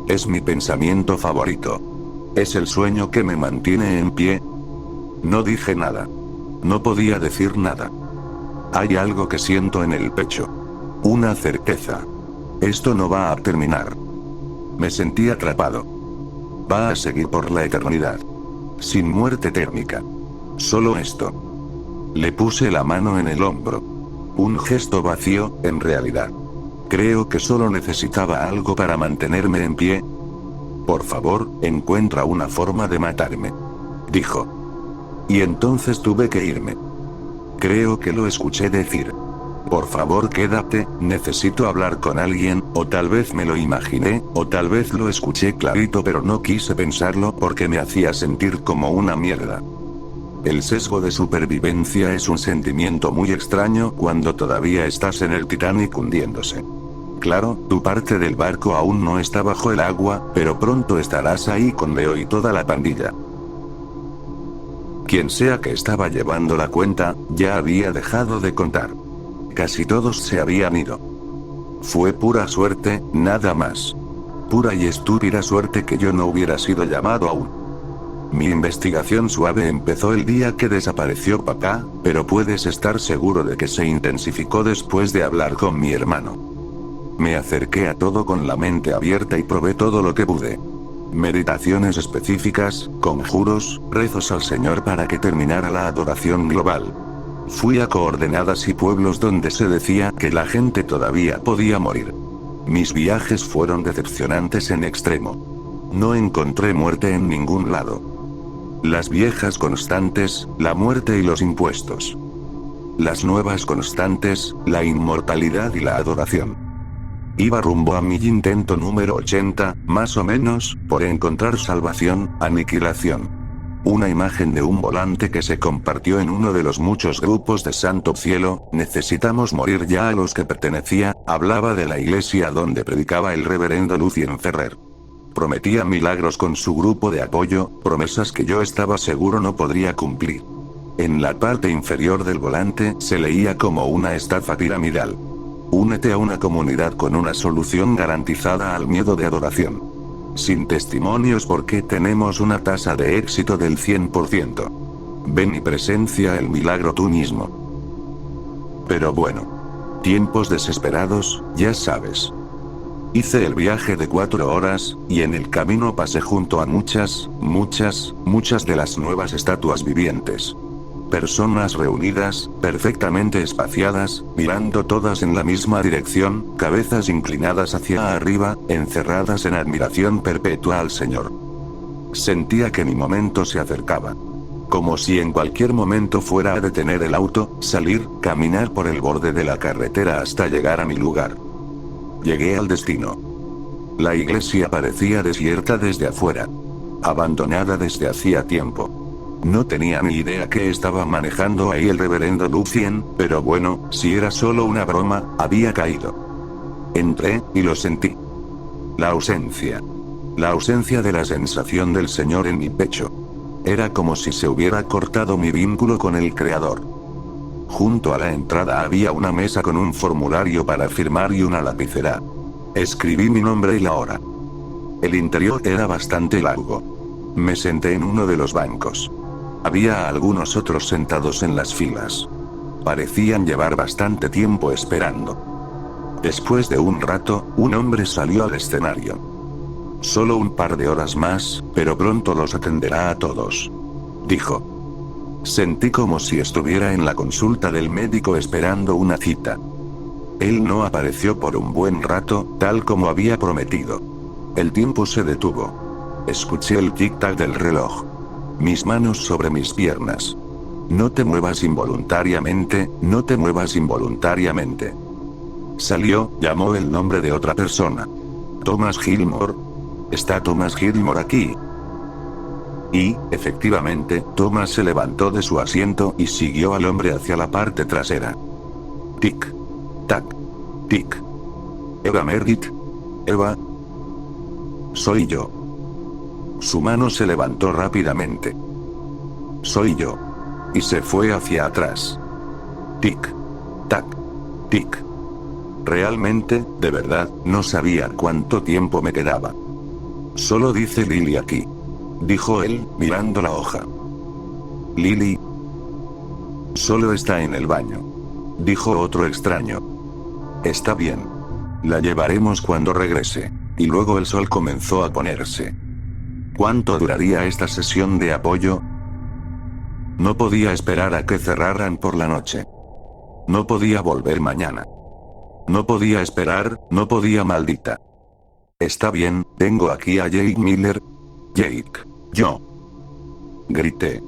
Es mi pensamiento favorito. Es el sueño que me mantiene en pie. No dije nada. No podía decir nada. Hay algo que siento en el pecho. Una certeza. Esto no va a terminar. Me sentí atrapado. Va a seguir por la eternidad. Sin muerte térmica. Solo esto. Le puse la mano en el hombro. Un gesto vacío, en realidad. Creo que solo necesitaba algo para mantenerme en pie. Por favor, encuentra una forma de matarme. Dijo. Y entonces tuve que irme. Creo que lo escuché decir. Por favor quédate, necesito hablar con alguien, o tal vez me lo imaginé, o tal vez lo escuché clarito pero no quise pensarlo porque me hacía sentir como una mierda. El sesgo de supervivencia es un sentimiento muy extraño cuando todavía estás en el Titanic hundiéndose. Claro, tu parte del barco aún no está bajo el agua, pero pronto estarás ahí con Leo y toda la pandilla. Quien sea que estaba llevando la cuenta, ya había dejado de contar. Casi todos se habían ido. Fue pura suerte, nada más. Pura y estúpida suerte que yo no hubiera sido llamado aún. Mi investigación suave empezó el día que desapareció papá, pero puedes estar seguro de que se intensificó después de hablar con mi hermano. Me acerqué a todo con la mente abierta y probé todo lo que pude. Meditaciones específicas, conjuros, rezos al Señor para que terminara la adoración global. Fui a coordenadas y pueblos donde se decía que la gente todavía podía morir. Mis viajes fueron decepcionantes en extremo. No encontré muerte en ningún lado. Las viejas constantes, la muerte y los impuestos. Las nuevas constantes, la inmortalidad y la adoración. Iba rumbo a mi intento número 80, más o menos, por encontrar salvación, aniquilación. Una imagen de un volante que se compartió en uno de los muchos grupos de Santo Cielo, necesitamos morir ya a los que pertenecía, hablaba de la iglesia donde predicaba el reverendo Lucien Ferrer. Prometía milagros con su grupo de apoyo, promesas que yo estaba seguro no podría cumplir. En la parte inferior del volante se leía como una estafa piramidal. Únete a una comunidad con una solución garantizada al miedo de adoración. Sin testimonios porque tenemos una tasa de éxito del 100%. Ven y presencia el milagro tú mismo. Pero bueno. Tiempos desesperados, ya sabes. Hice el viaje de 4 horas, y en el camino pasé junto a muchas de las nuevas estatuas vivientes. Personas reunidas, perfectamente espaciadas, mirando todas en la misma dirección, cabezas inclinadas hacia arriba, encerradas en admiración perpetua al Señor. Sentía que mi momento se acercaba. Como si en cualquier momento fuera a detener el auto, salir, caminar por el borde de la carretera hasta llegar a mi lugar. Llegué al destino. La iglesia parecía desierta desde afuera. Abandonada desde hacía tiempo. No tenía ni idea que estaba manejando ahí el reverendo Lucien, pero bueno, si era solo una broma, había caído. Entré, y lo sentí. La ausencia. La ausencia de la sensación del Señor en mi pecho. Era como si se hubiera cortado mi vínculo con el Creador. Junto a la entrada había una mesa con un formulario para firmar y una lapicera. Escribí mi nombre y la hora. El interior era bastante largo. Me senté en uno de los bancos. Había algunos otros sentados en las filas. Parecían llevar bastante tiempo esperando. Después de un rato, un hombre salió al escenario. Solo un par de horas más, pero pronto los atenderá a todos. Dijo. Sentí como si estuviera en la consulta del médico esperando una cita. Él no apareció por un buen rato, tal como había prometido. El tiempo se detuvo. Escuché el tic-tac del reloj. Mis manos sobre mis piernas. No te muevas involuntariamente, no te muevas involuntariamente. Salió, llamó el nombre de otra persona. Thomas Gilmore. ¿Está Thomas Gilmore aquí? Y, efectivamente, Thomas se levantó de su asiento y siguió al hombre hacia la parte trasera. Tic. tac, tic. Eva Merritt. Eva. Soy yo. Su mano se levantó rápidamente. Soy yo. Y se fue hacia atrás. Tic. Tac. Tic. Realmente, de verdad, no sabía cuánto tiempo me quedaba. Solo dice Lily aquí. Dijo él, mirando la hoja. Lily. Solo está en el baño. Dijo otro extraño. Está bien. La llevaremos cuando regrese. Y luego el sol comenzó a ponerse. ¿Cuánto duraría esta sesión de apoyo? No podía esperar a que cerraran por la noche. No podía volver mañana. No podía esperar, no podía, maldita. Está bien, tengo aquí a Jake Miller. Jake. Yo. Grité.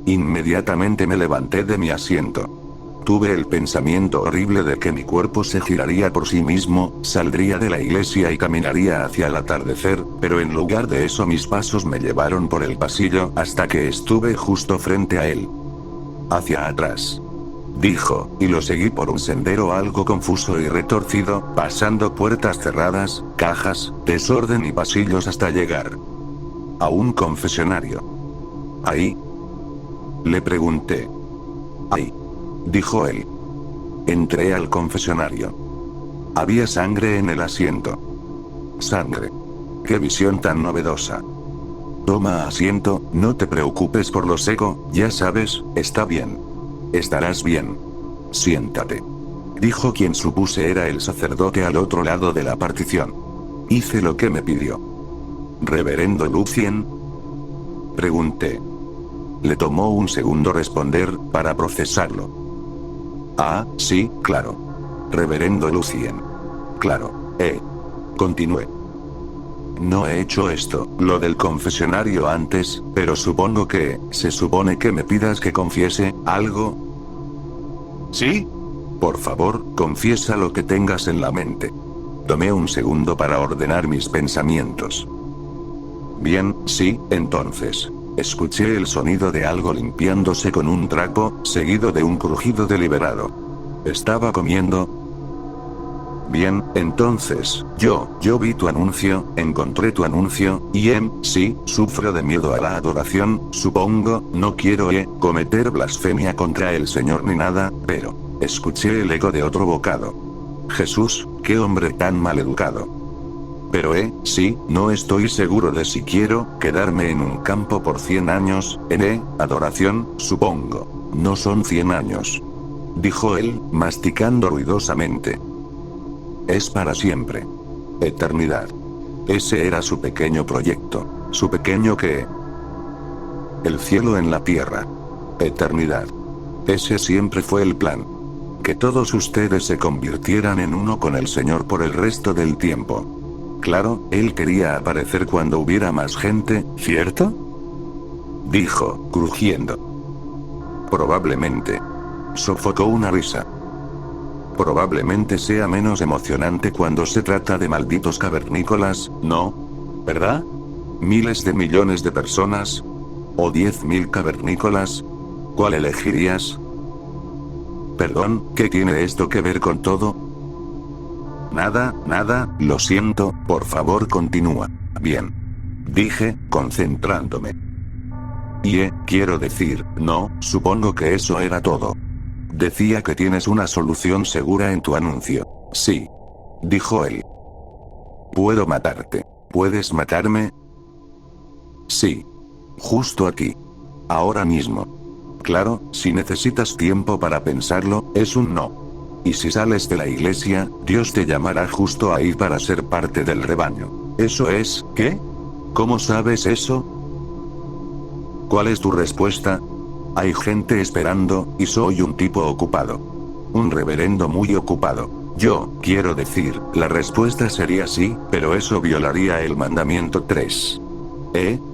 Inmediatamente me levanté de mi asiento. Tuve el pensamiento horrible de que mi cuerpo se giraría por sí mismo, saldría de la iglesia y caminaría hacia el atardecer, pero en lugar de eso mis pasos me llevaron por el pasillo hasta que estuve justo frente a él. Hacia atrás. Dijo, y lo seguí por un sendero algo confuso y retorcido, pasando puertas cerradas, cajas, desorden y pasillos hasta llegar a un confesionario. ¿Ahí? Le pregunté. Ahí. Dijo él. Entré al confesionario. Había sangre en el asiento. Sangre. Qué visión tan novedosa. Toma asiento, no te preocupes por lo seco, ya sabes, está bien. Estarás bien. Siéntate. Dijo quien supuse era el sacerdote al otro lado de la partición. Hice lo que me pidió. ¿Reverendo Lucien? Pregunté. Le tomó un segundo responder, para procesarlo. Ah, sí, claro. Reverendo Lucien. Claro, Continué. No he hecho esto, lo del confesionario antes, pero supongo que, se supone que me pidas que confiese, algo. ¿Sí? Por favor, confiesa lo que tengas en la mente. Tomé un segundo para ordenar mis pensamientos. Bien, sí, entonces. Escuché el sonido de algo limpiándose con un trapo, seguido de un crujido deliberado. ¿Estaba comiendo? Bien, entonces, yo vi tu anuncio, encontré tu anuncio, y sí, sufro de miedo a la adoración, supongo, no quiero cometer blasfemia contra el Señor ni nada, pero, escuché el eco de otro bocado. Jesús, qué hombre tan maleducado. Pero sí, no estoy seguro de si quiero quedarme en un campo por 100 años, adoración, supongo. No son 100 años. Dijo él, masticando ruidosamente. Es para siempre. Eternidad. Ese era su pequeño proyecto. Su pequeño qué. El cielo en la tierra. Eternidad. Ese siempre fue el plan. Que todos ustedes se convirtieran en uno con el Señor por el resto del tiempo. Claro, él quería aparecer cuando hubiera más gente, ¿cierto? Dijo, crujiendo. Probablemente. Sofocó una risa. Probablemente sea menos emocionante cuando se trata de malditos cavernícolas, ¿no? ¿Verdad? ¿Miles de millones de personas? ¿O 10.000 cavernícolas? ¿Cuál elegirías? Perdón, ¿qué tiene esto que ver con todo? Nada, lo siento, por favor continúa. Bien. Dije, concentrándome. Y quiero decir, no, supongo que eso era todo. Decía que tienes una solución segura en tu anuncio. Sí. Dijo él. Puedo matarte. ¿Puedes matarme? Sí. Justo aquí. Ahora mismo. Claro, si necesitas tiempo para pensarlo, es un no. Y si sales de la iglesia, Dios te llamará justo ahí para ser parte del rebaño. ¿Eso es, qué? ¿Cómo sabes eso? ¿Cuál es tu respuesta? Hay gente esperando, y soy un tipo ocupado. Un reverendo muy ocupado. Yo, quiero decir, la respuesta sería sí, pero eso violaría el mandamiento 3.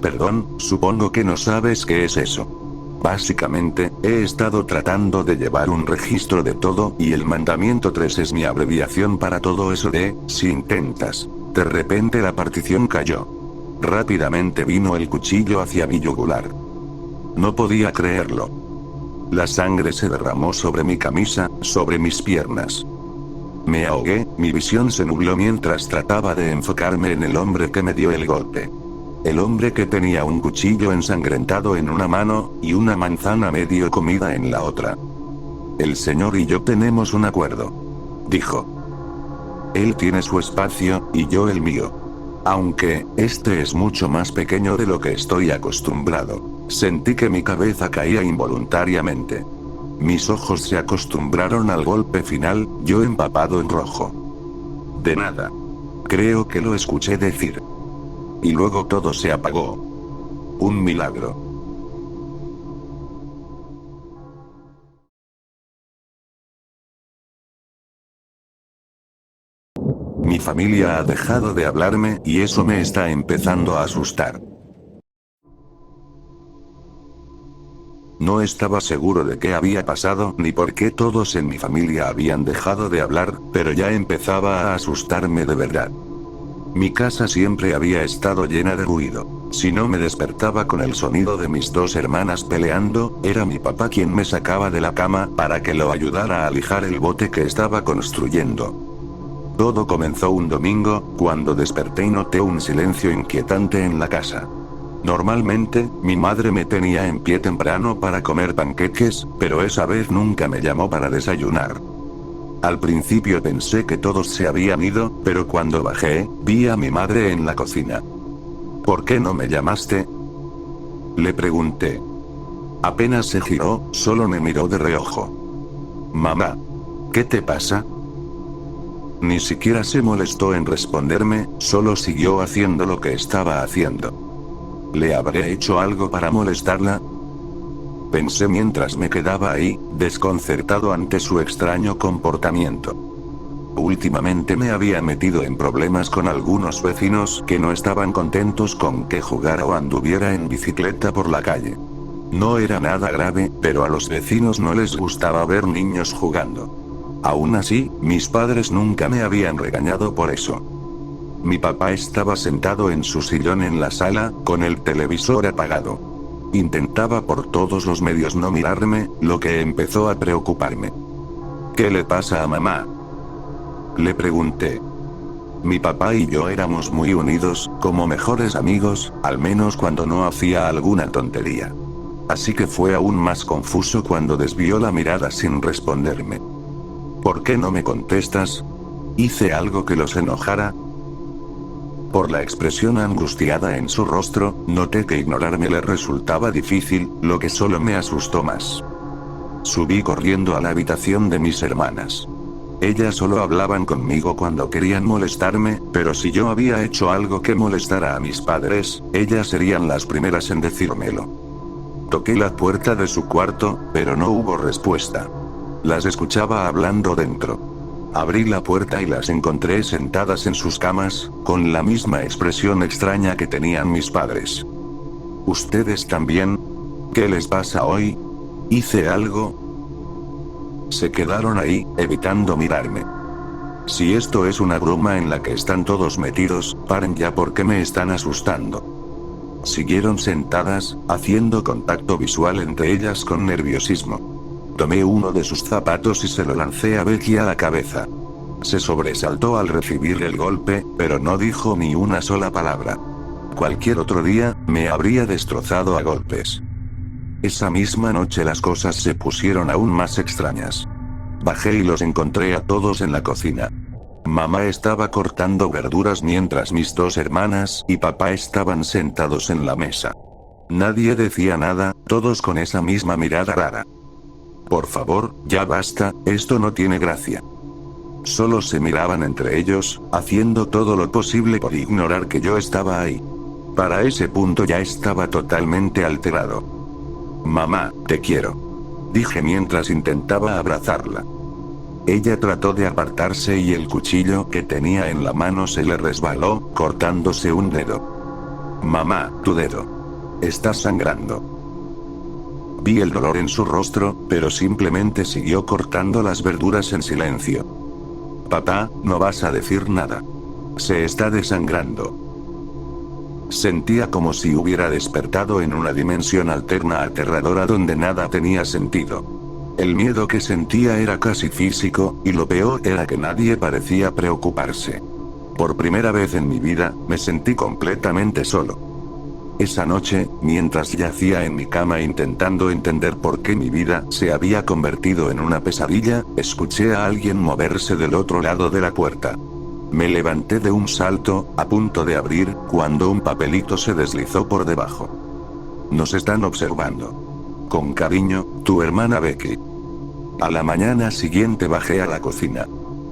Perdón, supongo que no sabes qué es eso. Básicamente, he estado tratando de llevar un registro de todo y el mandamiento 3 es mi abreviación para todo eso de, si intentas. De repente la partición cayó. Rápidamente vino el cuchillo hacia mi yugular. No podía creerlo. La sangre se derramó sobre mi camisa, sobre mis piernas. Me ahogué, mi visión se nubló mientras trataba de enfocarme en el hombre que me dio el golpe. El hombre que tenía un cuchillo ensangrentado en una mano, y una manzana medio comida en la otra. El señor y yo tenemos un acuerdo, dijo. Él tiene su espacio, y yo el mío. Aunque, este es mucho más pequeño de lo que estoy acostumbrado. Sentí que mi cabeza caía involuntariamente. Mis ojos se acostumbraron al golpe final, yo empapado en rojo. De nada. Creo que lo escuché decir. Y luego todo se apagó. Un milagro. Mi familia ha dejado de hablarme, y eso me está empezando a asustar. No estaba seguro de qué había pasado ni por qué todos en mi familia habían dejado de hablar, pero ya empezaba a asustarme de verdad. Mi casa siempre había estado llena de ruido. Si no me despertaba con el sonido de mis dos hermanas peleando, era mi papá quien me sacaba de la cama para que lo ayudara a lijar el bote que estaba construyendo. Todo comenzó un domingo, cuando desperté y noté un silencio inquietante en la casa. Normalmente, mi madre me tenía en pie temprano para comer panqueques, pero esa vez nunca me llamó para desayunar. Al principio pensé que todos se habían ido, pero cuando bajé, vi a mi madre en la cocina. ¿Por qué no me llamaste?, le pregunté. Apenas se giró, solo me miró de reojo. Mamá, ¿qué te pasa? Ni siquiera se molestó en responderme, solo siguió haciendo lo que estaba haciendo. ¿Le habré hecho algo para molestarla?, pensé mientras me quedaba ahí, desconcertado ante su extraño comportamiento. Últimamente me había metido en problemas con algunos vecinos que no estaban contentos con que jugara o anduviera en bicicleta por la calle. No era nada grave, pero a los vecinos no les gustaba ver niños jugando. Aún así, mis padres nunca me habían regañado por eso. Mi papá estaba sentado en su sillón en la sala, con el televisor apagado. Intentaba por todos los medios no mirarme, lo que empezó a preocuparme. ¿Qué le pasa a mamá?, le pregunté. Mi papá y yo éramos muy unidos, como mejores amigos, al menos cuando no hacía alguna tontería. Así que fue aún más confuso cuando desvió la mirada sin responderme. ¿Por qué no me contestas? ¿Hice algo que los enojara? Por la expresión angustiada en su rostro, noté que ignorarme le resultaba difícil, lo que solo me asustó más. Subí corriendo a la habitación de mis hermanas. Ellas solo hablaban conmigo cuando querían molestarme, pero si yo había hecho algo que molestara a mis padres, ellas serían las primeras en decírmelo. Toqué la puerta de su cuarto, pero no hubo respuesta. Las escuchaba hablando dentro. Abrí la puerta y las encontré sentadas en sus camas, con la misma expresión extraña que tenían mis padres. ¿Ustedes también? ¿Qué les pasa hoy? ¿Hice algo? Se quedaron ahí, evitando mirarme. Si esto es una broma en la que están todos metidos, paren ya porque me están asustando. Siguieron sentadas, haciendo contacto visual entre ellas con nerviosismo. Tomé uno de sus zapatos y se lo lancé a Becky a la cabeza. Se sobresaltó al recibir el golpe, pero no dijo ni una sola palabra. Cualquier otro día, me habría destrozado a golpes. Esa misma noche las cosas se pusieron aún más extrañas. Bajé y los encontré a todos en la cocina. Mamá estaba cortando verduras mientras mis dos hermanas y papá estaban sentados en la mesa. Nadie decía nada, todos con esa misma mirada rara. Por favor, ya basta, esto no tiene gracia. Solo se miraban entre ellos, haciendo todo lo posible por ignorar que yo estaba ahí. Para ese punto ya estaba totalmente alterado. Mamá, te quiero, dije mientras intentaba abrazarla. Ella trató de apartarse y el cuchillo que tenía en la mano se le resbaló, cortándose un dedo. Mamá, tu dedo. Estás sangrando. Vi el dolor en su rostro, pero simplemente siguió cortando las verduras en silencio. Papá, no vas a decir nada. Se está desangrando. Sentía como si hubiera despertado en una dimensión alterna aterradora donde nada tenía sentido. El miedo que sentía era casi físico, y lo peor era que nadie parecía preocuparse. Por primera vez en mi vida, me sentí completamente solo. Esa noche, mientras yacía en mi cama intentando entender por qué mi vida se había convertido en una pesadilla, escuché a alguien moverse del otro lado de la puerta. Me levanté de un salto, a punto de abrir, cuando un papelito se deslizó por debajo. Nos están observando. Con cariño, tu hermana Becky. A la mañana siguiente bajé a la cocina.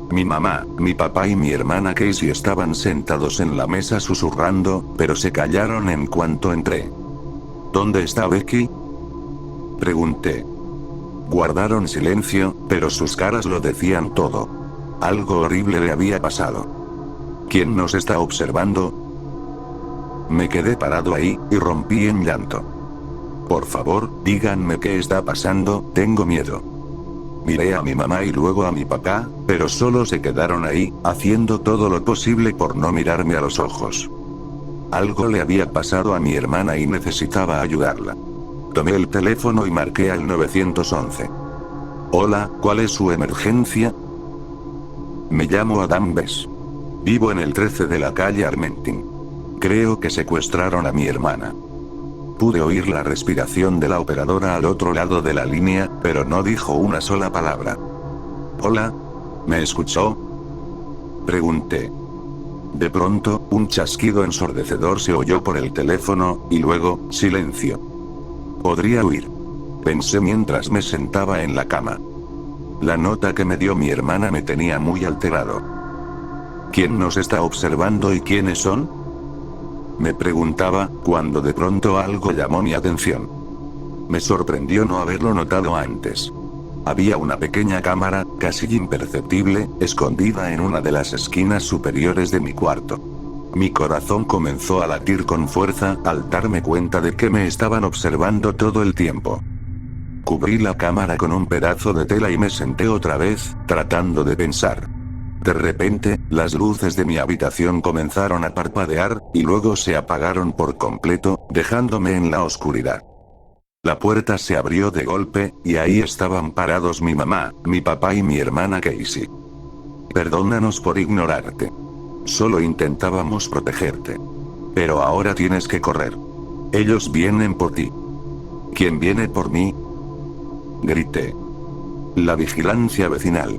Mi mamá, mi papá y mi hermana Casey estaban sentados en la mesa susurrando, pero se callaron en cuanto entré. ¿Dónde está Becky?, pregunté. Guardaron silencio, pero sus caras lo decían todo. Algo horrible le había pasado. ¿Quién nos está observando? Me quedé parado ahí, y rompí en llanto. Por favor, díganme qué está pasando, tengo miedo. Miré a mi mamá y luego a mi papá, pero solo se quedaron ahí, haciendo todo lo posible por no mirarme a los ojos. Algo le había pasado a mi hermana y necesitaba ayudarla. Tomé el teléfono y marqué al 911. Hola, ¿cuál es su emergencia? Me llamo Adam Bess. Vivo en el 13 de la calle Armentin. Creo que secuestraron a mi hermana. Pude oír la respiración de la operadora al otro lado de la línea, pero no dijo una sola palabra. Hola, ¿me escuchó?, pregunté. De pronto, un chasquido ensordecedor se oyó por el teléfono, y luego, silencio. Podría huir, pensé mientras me sentaba en la cama. La nota que me dio mi hermana me tenía muy alterado. ¿Quién nos está observando y quiénes son?, me preguntaba, cuando de pronto algo llamó mi atención. Me sorprendió no haberlo notado antes. Había una pequeña cámara, casi imperceptible, escondida en una de las esquinas superiores de mi cuarto. Mi corazón comenzó a latir con fuerza al darme cuenta de que me estaban observando todo el tiempo. Cubrí la cámara con un pedazo de tela y me senté otra vez, tratando de pensar. De repente, las luces de mi habitación comenzaron a parpadear, y luego se apagaron por completo, dejándome en la oscuridad. La puerta se abrió de golpe, y ahí estaban parados mi mamá, mi papá y mi hermana Casey. Perdónanos por ignorarte. Solo intentábamos protegerte. Pero ahora tienes que correr. Ellos vienen por ti. ¿Quién viene por mí?, grité. La vigilancia vecinal.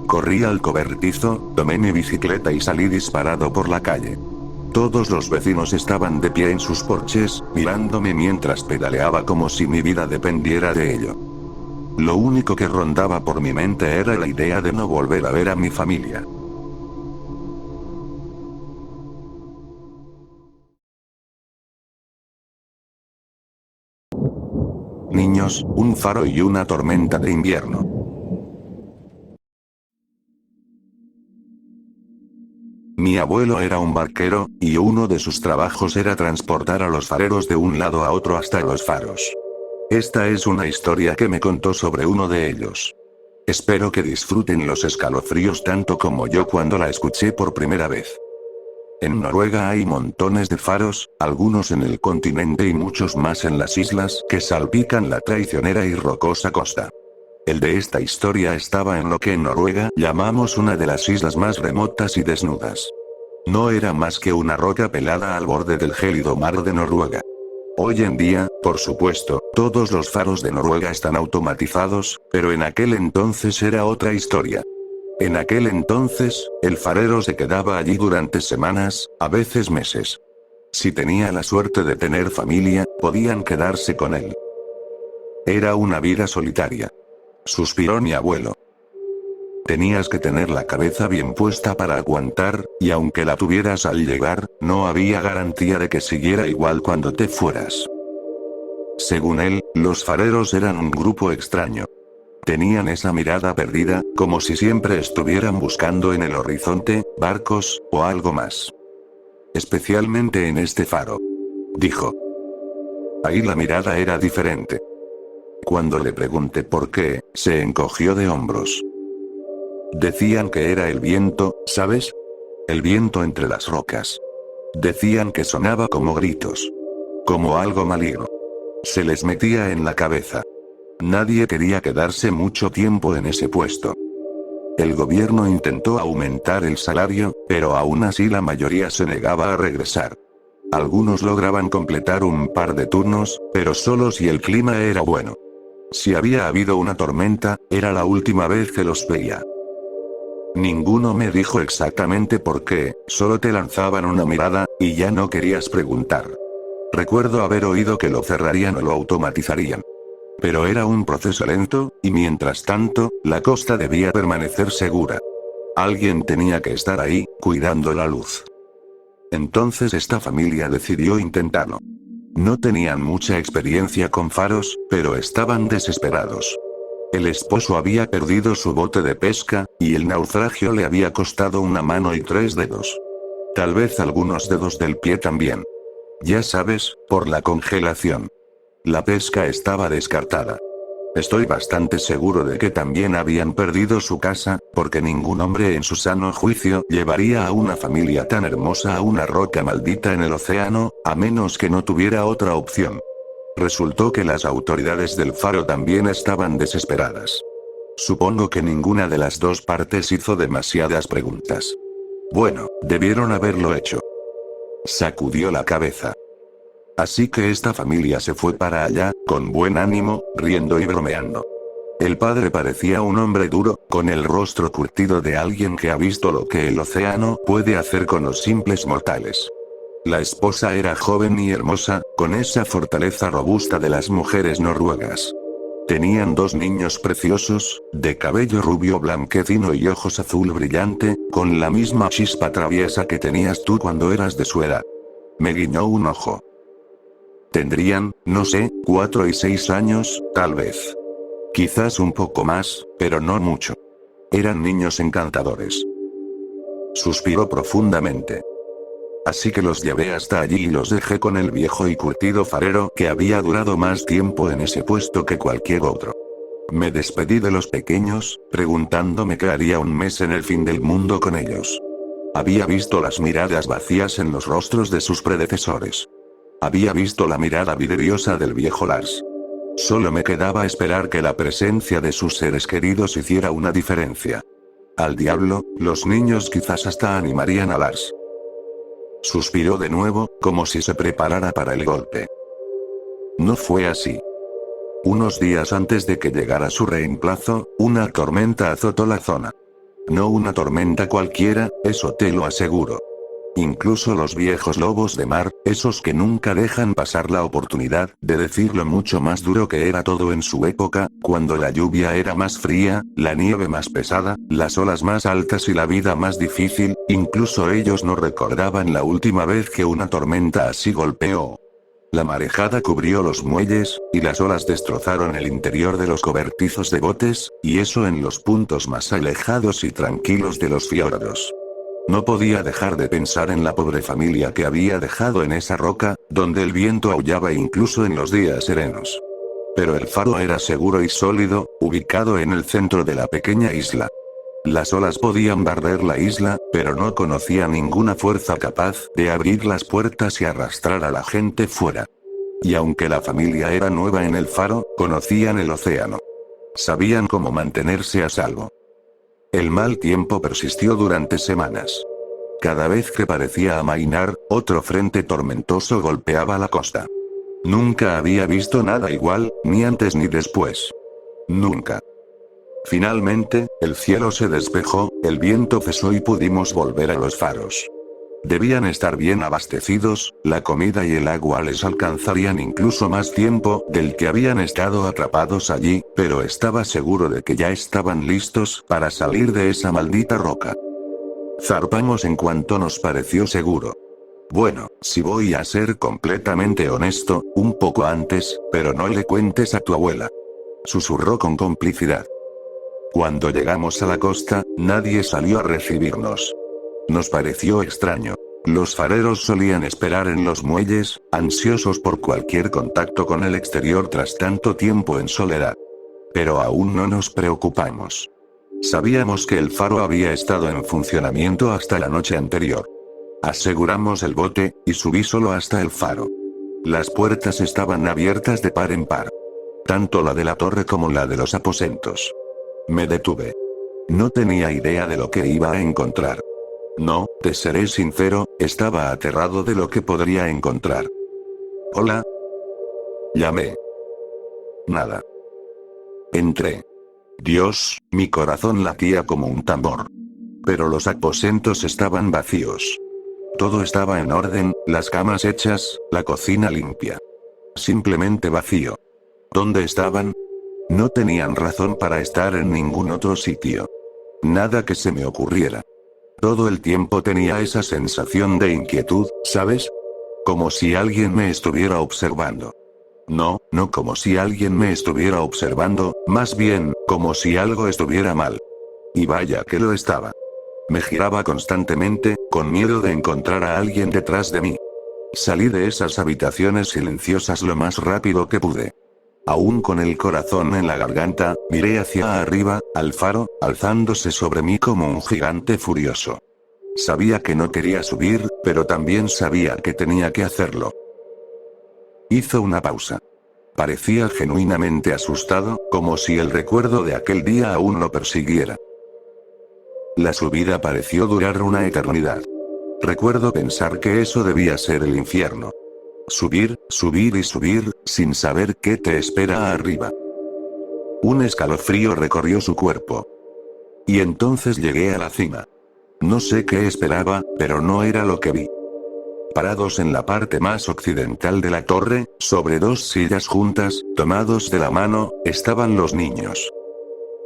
Corrí al cobertizo, tomé mi bicicleta y salí disparado por la calle. Todos los vecinos estaban de pie en sus porches, mirándome mientras pedaleaba como si mi vida dependiera de ello. Lo único que rondaba por mi mente era la idea de no volver a ver a mi familia. Niños, un faro y una tormenta de invierno. Mi abuelo era un barquero, y uno de sus trabajos era transportar a los fareros de un lado a otro hasta los faros. Esta es una historia que me contó sobre uno de ellos. Espero que disfruten los escalofríos tanto como yo cuando la escuché por primera vez. En Noruega hay montones de faros, algunos en el continente y muchos más en las islas que salpican la traicionera y rocosa costa. El de esta historia estaba en lo que en Noruega llamamos una de las islas más remotas y desnudas. No era más que una roca pelada al borde del gélido mar de Noruega. Hoy en día, por supuesto, todos los faros de Noruega están automatizados, pero en aquel entonces era otra historia. En aquel entonces, el farero se quedaba allí durante semanas, a veces meses. Si tenía la suerte de tener familia, podían quedarse con él. Era una vida solitaria. Suspiró mi abuelo. Tenías que tener la cabeza bien puesta para aguantar, y aunque la tuvieras al llegar, no había garantía de que siguiera igual cuando te fueras. Según él, los fareros eran un grupo extraño. Tenían esa mirada perdida, como si siempre estuvieran buscando en el horizonte, barcos, o algo más. Especialmente en este faro, dijo. Ahí la mirada era diferente. Cuando le pregunté por qué, se encogió de hombros. Decían que era el viento, ¿sabes? El viento entre las rocas. Decían que sonaba como gritos. Como algo maligno. Se les metía en la cabeza. Nadie quería quedarse mucho tiempo en ese puesto. El gobierno intentó aumentar el salario, pero aún así la mayoría se negaba a regresar. Algunos lograban completar un par de turnos, pero solo si el clima era bueno. Si había habido una tormenta, era la última vez que los veía. Ninguno me dijo exactamente por qué, solo te lanzaban una mirada, y ya no querías preguntar. Recuerdo haber oído que lo cerrarían o lo automatizarían. Pero era un proceso lento, y mientras tanto, la costa debía permanecer segura. Alguien tenía que estar ahí, cuidando la luz. Entonces esta familia decidió intentarlo. No tenían mucha experiencia con faros, pero estaban desesperados. El esposo había perdido su bote de pesca, y el naufragio le había costado una mano y 3 dedos. Tal vez algunos dedos del pie también. Ya sabes, por la congelación. La pesca estaba descartada. Estoy bastante seguro de que también habían perdido su casa, porque ningún hombre en su sano juicio llevaría a una familia tan hermosa a una roca maldita en el océano, a menos que no tuviera otra opción. Resultó que las autoridades del faro también estaban desesperadas. Supongo que ninguna de las dos partes hizo demasiadas preguntas. Bueno, debieron haberlo hecho. Sacudió la cabeza. Así que esta familia se fue para allá, con buen ánimo, riendo y bromeando. El padre parecía un hombre duro, con el rostro curtido de alguien que ha visto lo que el océano puede hacer con los simples mortales. La esposa era joven y hermosa, con esa fortaleza robusta de las mujeres noruegas. Tenían 2 niños preciosos, de cabello rubio blanquecino y ojos azul brillante, con la misma chispa traviesa que tenías tú cuando eras de su edad. Me guiñó un ojo. Tendrían, no sé, 4 y 6 años, tal vez. Quizás un poco más, pero no mucho. Eran niños encantadores. Suspiró profundamente. Así que los llevé hasta allí y los dejé con el viejo y curtido farero que había durado más tiempo en ese puesto que cualquier otro. Me despedí de los pequeños, preguntándome qué haría un mes en el fin del mundo con ellos. Había visto las miradas vacías en los rostros de sus predecesores. Había visto la mirada vidriosa del viejo Lars. Solo me quedaba esperar que la presencia de sus seres queridos hiciera una diferencia. Al diablo, los niños quizás hasta animarían a Lars. Suspiró de nuevo, como si se preparara para el golpe. No fue así. Unos días antes de que llegara su reemplazo, una tormenta azotó la zona. No una tormenta cualquiera, eso te lo aseguro. Incluso los viejos lobos de mar, esos que nunca dejan pasar la oportunidad de decir lo mucho más duro que era todo en su época, cuando la lluvia era más fría, la nieve más pesada, las olas más altas y la vida más difícil, incluso ellos no recordaban la última vez que una tormenta así golpeó. La marejada cubrió los muelles, y las olas destrozaron el interior de los cobertizos de botes, y eso en los puntos más alejados y tranquilos de los fiordos. No podía dejar de pensar en la pobre familia que había dejado en esa roca, donde el viento aullaba incluso en los días serenos. Pero el faro era seguro y sólido, ubicado en el centro de la pequeña isla. Las olas podían barrer la isla, pero no conocía ninguna fuerza capaz de abrir las puertas y arrastrar a la gente fuera. Y aunque la familia era nueva en el faro, conocían el océano. Sabían cómo mantenerse a salvo. El mal tiempo persistió durante semanas. Cada vez que parecía amainar, otro frente tormentoso golpeaba la costa. Nunca había visto nada igual, ni antes ni después. Nunca. Finalmente, el cielo se despejó, el viento cesó y pudimos volver a los faros. Debían estar bien abastecidos, la comida y el agua les alcanzarían incluso más tiempo del que habían estado atrapados allí, pero estaba seguro de que ya estaban listos para salir de esa maldita roca. Zarpamos en cuanto nos pareció seguro. Bueno, si voy a ser completamente honesto, un poco antes, pero no le cuentes a tu abuela. Susurró con complicidad. Cuando llegamos a la costa, nadie salió a recibirnos. Nos pareció extraño. Los fareros solían esperar en los muelles, ansiosos por cualquier contacto con el exterior tras tanto tiempo en soledad. Pero aún no nos preocupamos. Sabíamos que el faro había estado en funcionamiento hasta la noche anterior. Aseguramos el bote, y subí solo hasta el faro. Las puertas estaban abiertas de par en par. tanto la de la torre como la de los aposentos. Me detuve. No tenía idea de lo que iba a encontrar. No, te seré sincero, estaba aterrado de lo que podría encontrar. Hola. Llamé. Nada. Entré. Dios, mi corazón latía como un tambor. Pero los aposentos estaban vacíos. Todo estaba en orden, las camas hechas, la cocina limpia. Simplemente vacío. ¿Dónde estaban? No tenían razón para estar en ningún otro sitio. Nada que se me ocurriera. Todo el tiempo tenía esa sensación de inquietud, ¿sabes? Como si alguien me estuviera observando. No, no como si alguien me estuviera observando, más bien, como si algo estuviera mal. Y vaya que lo estaba. Me giraba constantemente, con miedo de encontrar a alguien detrás de mí. Salí de esas habitaciones silenciosas lo más rápido que pude. Aún con el corazón en la garganta, miré hacia arriba, al faro, alzándose sobre mí como un gigante furioso. Sabía que no quería subir, pero también sabía que tenía que hacerlo. Hizo una pausa. Parecía genuinamente asustado, como si el recuerdo de aquel día aún lo persiguiera. La subida pareció durar una eternidad. Recuerdo pensar que eso debía ser el infierno. Subir, subir y subir, sin saber qué te espera arriba. Un escalofrío recorrió su cuerpo. Y entonces llegué a la cima. No sé qué esperaba, pero no era lo que vi. Parados en la parte más occidental de la torre, sobre dos sillas juntas, tomados de la mano, estaban los niños.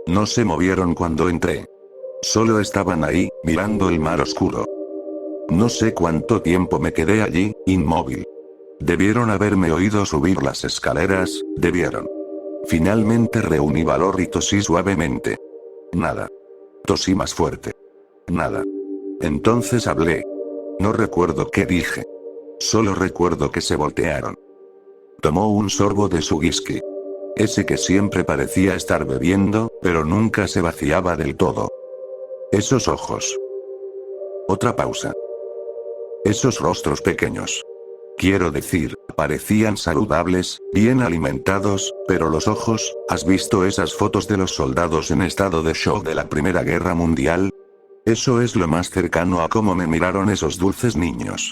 No se movieron cuando entré. Solo estaban ahí, mirando el mar oscuro. No sé cuánto tiempo me quedé allí, inmóvil. Debieron haberme oído subir las escaleras, debieron. Finalmente reuní valor y tosí suavemente. Nada. Tosí más fuerte. Nada. Entonces hablé. No recuerdo qué dije. Solo recuerdo que se voltearon. Tomó un sorbo de su whisky. Ese que siempre parecía estar bebiendo, pero nunca se vaciaba del todo. Esos ojos. Otra pausa. Esos rostros pequeños. Quiero decir, parecían saludables, bien alimentados, pero los ojos, ¿has visto esas fotos de los soldados en estado de shock de la Primera Guerra Mundial? Eso es lo más cercano a cómo me miraron esos dulces niños.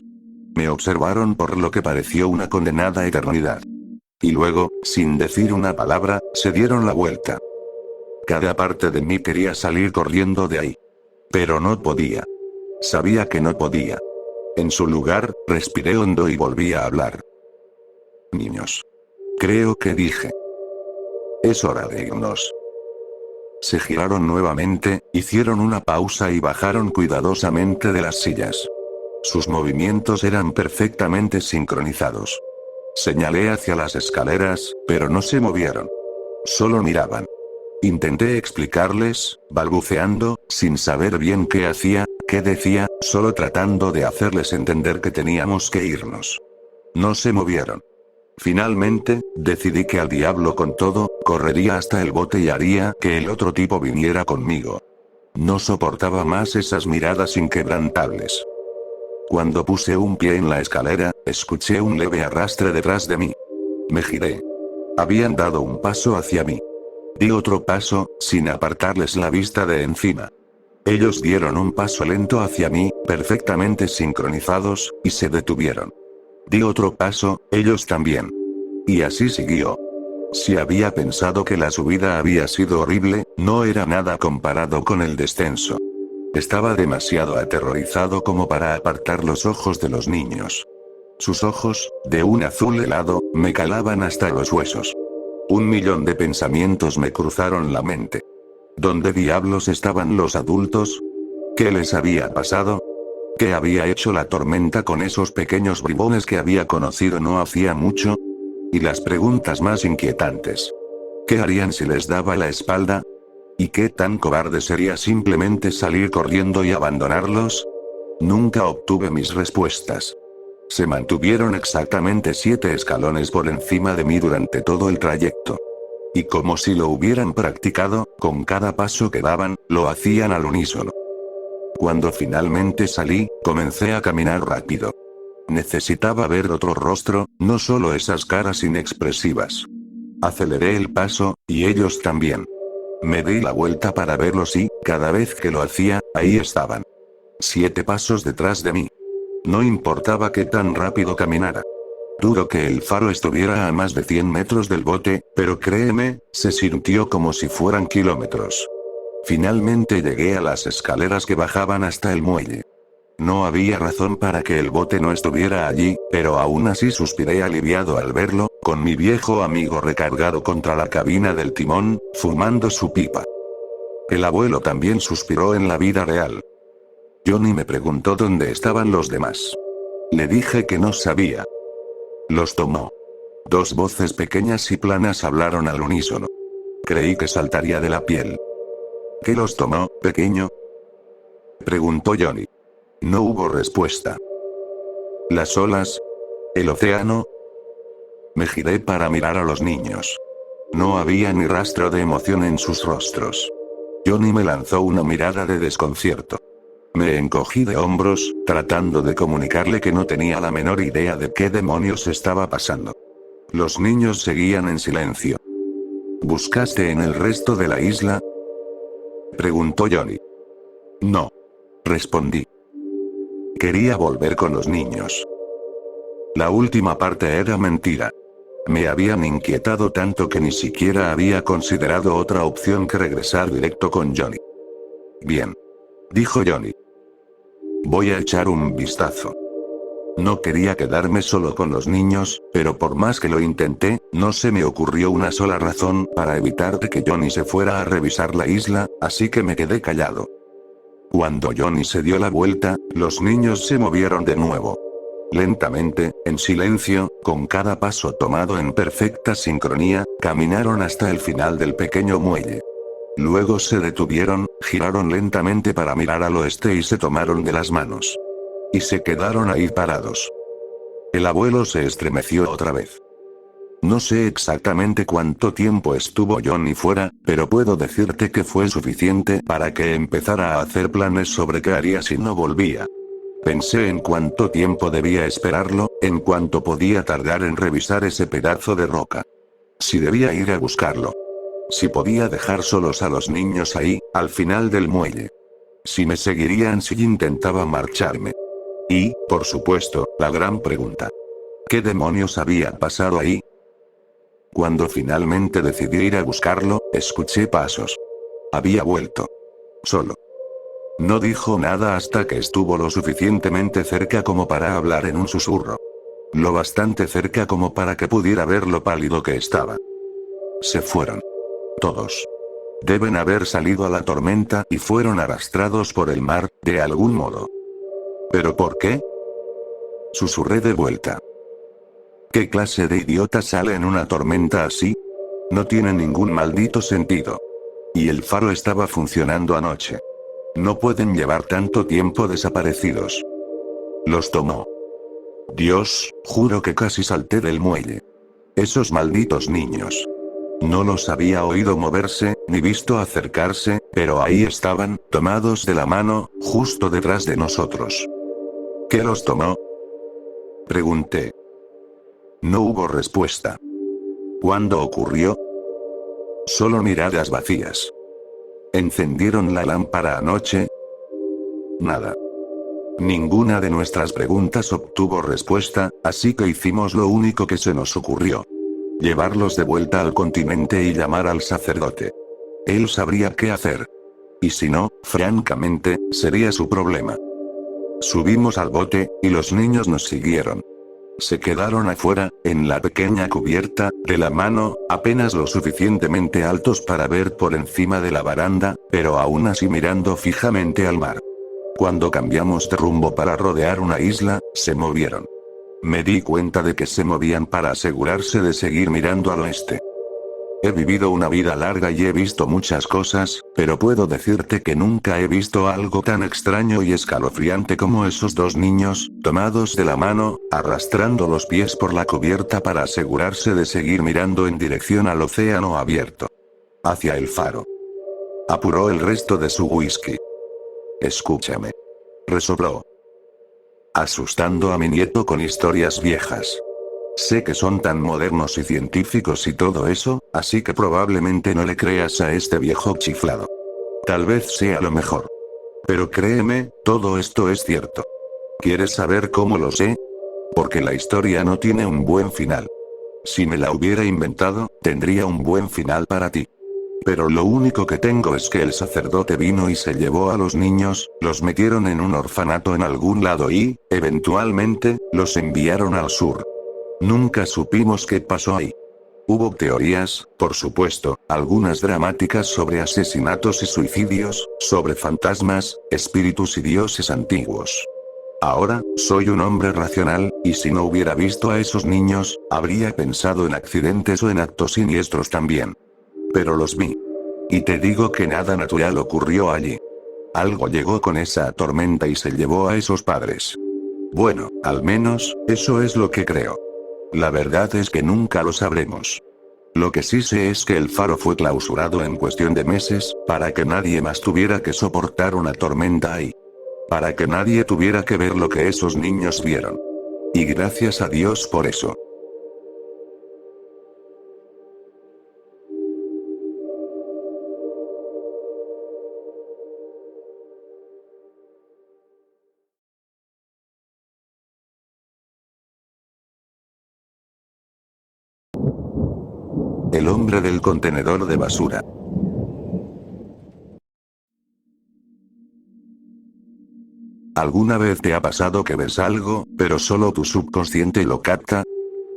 Me observaron por lo que pareció una condenada eternidad. Y luego, sin decir una palabra, se dieron la vuelta. Cada parte de mí quería salir corriendo de ahí. Pero no podía. Sabía que no podía. En su lugar, respiré hondo y volví a hablar. Niños. Creo que dije. Es hora de irnos. Se giraron nuevamente, hicieron una pausa y bajaron cuidadosamente de las sillas. Sus movimientos eran perfectamente sincronizados. Señalé hacia las escaleras, pero no se movieron. Solo miraban. Intenté explicarles, balbuceando, sin saber bien qué hacía, qué decía, solo tratando de hacerles entender que teníamos que irnos. No se movieron. Finalmente, decidí que al diablo con todo, correría hasta el bote y haría que el otro tipo viniera conmigo. No soportaba más esas miradas inquebrantables. Cuando puse un pie en la escalera, escuché un leve arrastre detrás de mí. Me giré. Habían dado un paso hacia mí. Di otro paso, sin apartarles la vista de encima. Ellos dieron un paso lento hacia mí, perfectamente sincronizados, y se detuvieron. Di otro paso, ellos también. Y así siguió. Si había pensado que la subida había sido horrible, no era nada comparado con el descenso. Estaba demasiado aterrorizado como para apartar los ojos de los niños. Sus ojos, de un azul helado, me calaban hasta los huesos. 1.000.000 de pensamientos me cruzaron la mente. ¿Dónde diablos estaban los adultos? ¿Qué les había pasado? ¿Qué había hecho la tormenta con esos pequeños bribones que había conocido no hacía mucho? Y las preguntas más inquietantes. ¿Qué harían si les daba la espalda? ¿Y qué tan cobarde sería simplemente salir corriendo y abandonarlos? Nunca obtuve mis respuestas. Se mantuvieron exactamente 7 escalones por encima de mí durante todo el trayecto. Y como si lo hubieran practicado, con cada paso que daban, lo hacían al unísono. Cuando finalmente salí, comencé a caminar rápido. Necesitaba ver otro rostro, no solo esas caras inexpresivas. Aceleré el paso, y ellos también. Me di la vuelta para verlos y, cada vez que lo hacía, ahí estaban. 7 pasos detrás de mí. No importaba qué tan rápido caminara. Dudo que el faro estuviera a más de 100 metros del bote, pero créeme, se sintió como si fueran kilómetros. Finalmente llegué a las escaleras que bajaban hasta el muelle. No había razón para que el bote no estuviera allí, pero aún así suspiré aliviado al verlo, con mi viejo amigo recargado contra la cabina del timón, fumando su pipa. El abuelo también suspiró en la vida real. Johnny me preguntó dónde estaban los demás. Le dije que no sabía. Los tomó. 2 voces pequeñas y planas hablaron al unísono. Creí que saltaría de la piel. ¿Qué los tomó, pequeño?, preguntó Johnny. No hubo respuesta. ¿Las olas? ¿El océano? Me giré para mirar a los niños. No había ni rastro de emoción en sus rostros. Johnny me lanzó una mirada de desconcierto. Me encogí de hombros, tratando de comunicarle que no tenía la menor idea de qué demonios estaba pasando. Los niños seguían en silencio. ¿Buscaste en el resto de la isla?, preguntó Johnny. No, respondí. Quería volver con los niños. La última parte era mentira. Me habían inquietado tanto que ni siquiera había considerado otra opción que regresar directo con Johnny. Bien, dijo Johnny. Voy a echar un vistazo. No quería quedarme solo con los niños, pero por más que lo intenté, no se me ocurrió una sola razón para evitar que Johnny se fuera a revisar la isla, así que me quedé callado. Cuando Johnny se dio la vuelta, los niños se movieron de nuevo. Lentamente, en silencio, con cada paso tomado en perfecta sincronía, caminaron hasta el final del pequeño muelle. Luego se detuvieron, giraron lentamente para mirar al oeste y se tomaron de las manos. Y se quedaron ahí parados. El abuelo se estremeció otra vez. No sé exactamente cuánto tiempo estuvo Johnny fuera, pero puedo decirte que fue suficiente para que empezara a hacer planes sobre qué haría si no volvía. Pensé en cuánto tiempo debía esperarlo, en cuánto podía tardar en revisar ese pedazo de roca. Si debía ir a buscarlo. Si podía dejar solos a los niños ahí, al final del muelle. Si me seguirían si intentaba marcharme. Y, por supuesto, la gran pregunta. ¿Qué demonios había pasado ahí? Cuando finalmente decidí ir a buscarlo, escuché pasos. Había vuelto. Solo. No dijo nada hasta que estuvo lo suficientemente cerca como para hablar en un susurro. Lo bastante cerca como para que pudiera ver lo pálido que estaba. Se fueron. Todos. Deben haber salido a la tormenta y fueron arrastrados por el mar, de algún modo. ¿Pero por qué?, susurré de vuelta. ¿Qué clase de idiota sale en una tormenta así? No tiene ningún maldito sentido. Y el faro estaba funcionando anoche. No pueden llevar tanto tiempo desaparecidos. Los tomó. Dios, juro que casi salté del muelle. Esos malditos niños. No los había oído moverse, ni visto acercarse, pero ahí estaban, tomados de la mano, justo detrás de nosotros. ¿Qué los tomó?, pregunté. No hubo respuesta. ¿Cuándo ocurrió? Solo miradas vacías. ¿Encendieron la lámpara anoche? Nada. Ninguna de nuestras preguntas obtuvo respuesta, así que hicimos lo único que se nos ocurrió. Llevarlos de vuelta al continente y llamar al sacerdote. Él sabría qué hacer. Y si no, francamente, sería su problema. Subimos al bote, y los niños nos siguieron. Se quedaron afuera, en la pequeña cubierta, de la mano, apenas lo suficientemente altos para ver por encima de la baranda, pero aún así mirando fijamente al mar. Cuando cambiamos de rumbo para rodear una isla, se movieron. Me di cuenta de que se movían para asegurarse de seguir mirando al oeste. He vivido una vida larga y he visto muchas cosas, pero puedo decirte que nunca he visto algo tan extraño y escalofriante como esos 2 niños, tomados de la mano, arrastrando los pies por la cubierta para asegurarse de seguir mirando en dirección al océano abierto. Hacia el faro. Apuró el resto de su whisky. Escúchame. Resopló. Asustando a mi nieto con historias viejas. Sé que son tan modernos y científicos y todo eso, así que probablemente no le creas a este viejo chiflado. Tal vez sea lo mejor. Pero créeme, todo esto es cierto. ¿Quieres saber cómo lo sé? Porque la historia no tiene un buen final. Si me la hubiera inventado, tendría un buen final para ti. Pero lo único que tengo es que el sacerdote vino y se llevó a los niños, los metieron en un orfanato en algún lado y, eventualmente, los enviaron al sur. Nunca supimos qué pasó ahí. Hubo teorías, por supuesto, algunas dramáticas sobre asesinatos y suicidios, sobre fantasmas, espíritus y dioses antiguos. Ahora, soy un hombre racional, y si no hubiera visto a esos niños, habría pensado en accidentes o en actos siniestros también. Pero los vi. Y te digo que nada natural ocurrió allí. Algo llegó con esa tormenta y se llevó a esos padres. Bueno, al menos, eso es lo que creo. La verdad es que nunca lo sabremos. Lo que sí sé es que el faro fue clausurado en cuestión de meses, para que nadie más tuviera que soportar una tormenta ahí. Para que nadie tuviera que ver lo que esos niños vieron. Y gracias a Dios por eso. El hombre del contenedor de basura. ¿Alguna vez te ha pasado que ves algo, pero solo tu subconsciente lo capta?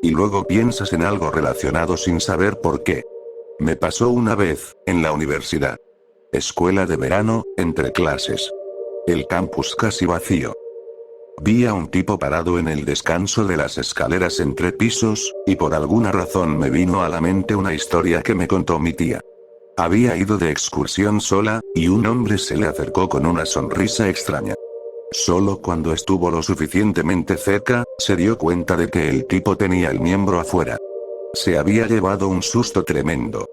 Y luego piensas en algo relacionado sin saber por qué. Me pasó una vez, en la universidad. Escuela de verano, entre clases. El campus casi vacío. Vi a un tipo parado en el descanso de las escaleras entre pisos, y por alguna razón me vino a la mente una historia que me contó mi tía. Había ido de excursión sola, y un hombre se le acercó con una sonrisa extraña. Solo cuando estuvo lo suficientemente cerca, se dio cuenta de que el tipo tenía el miembro afuera. Se había llevado un susto tremendo.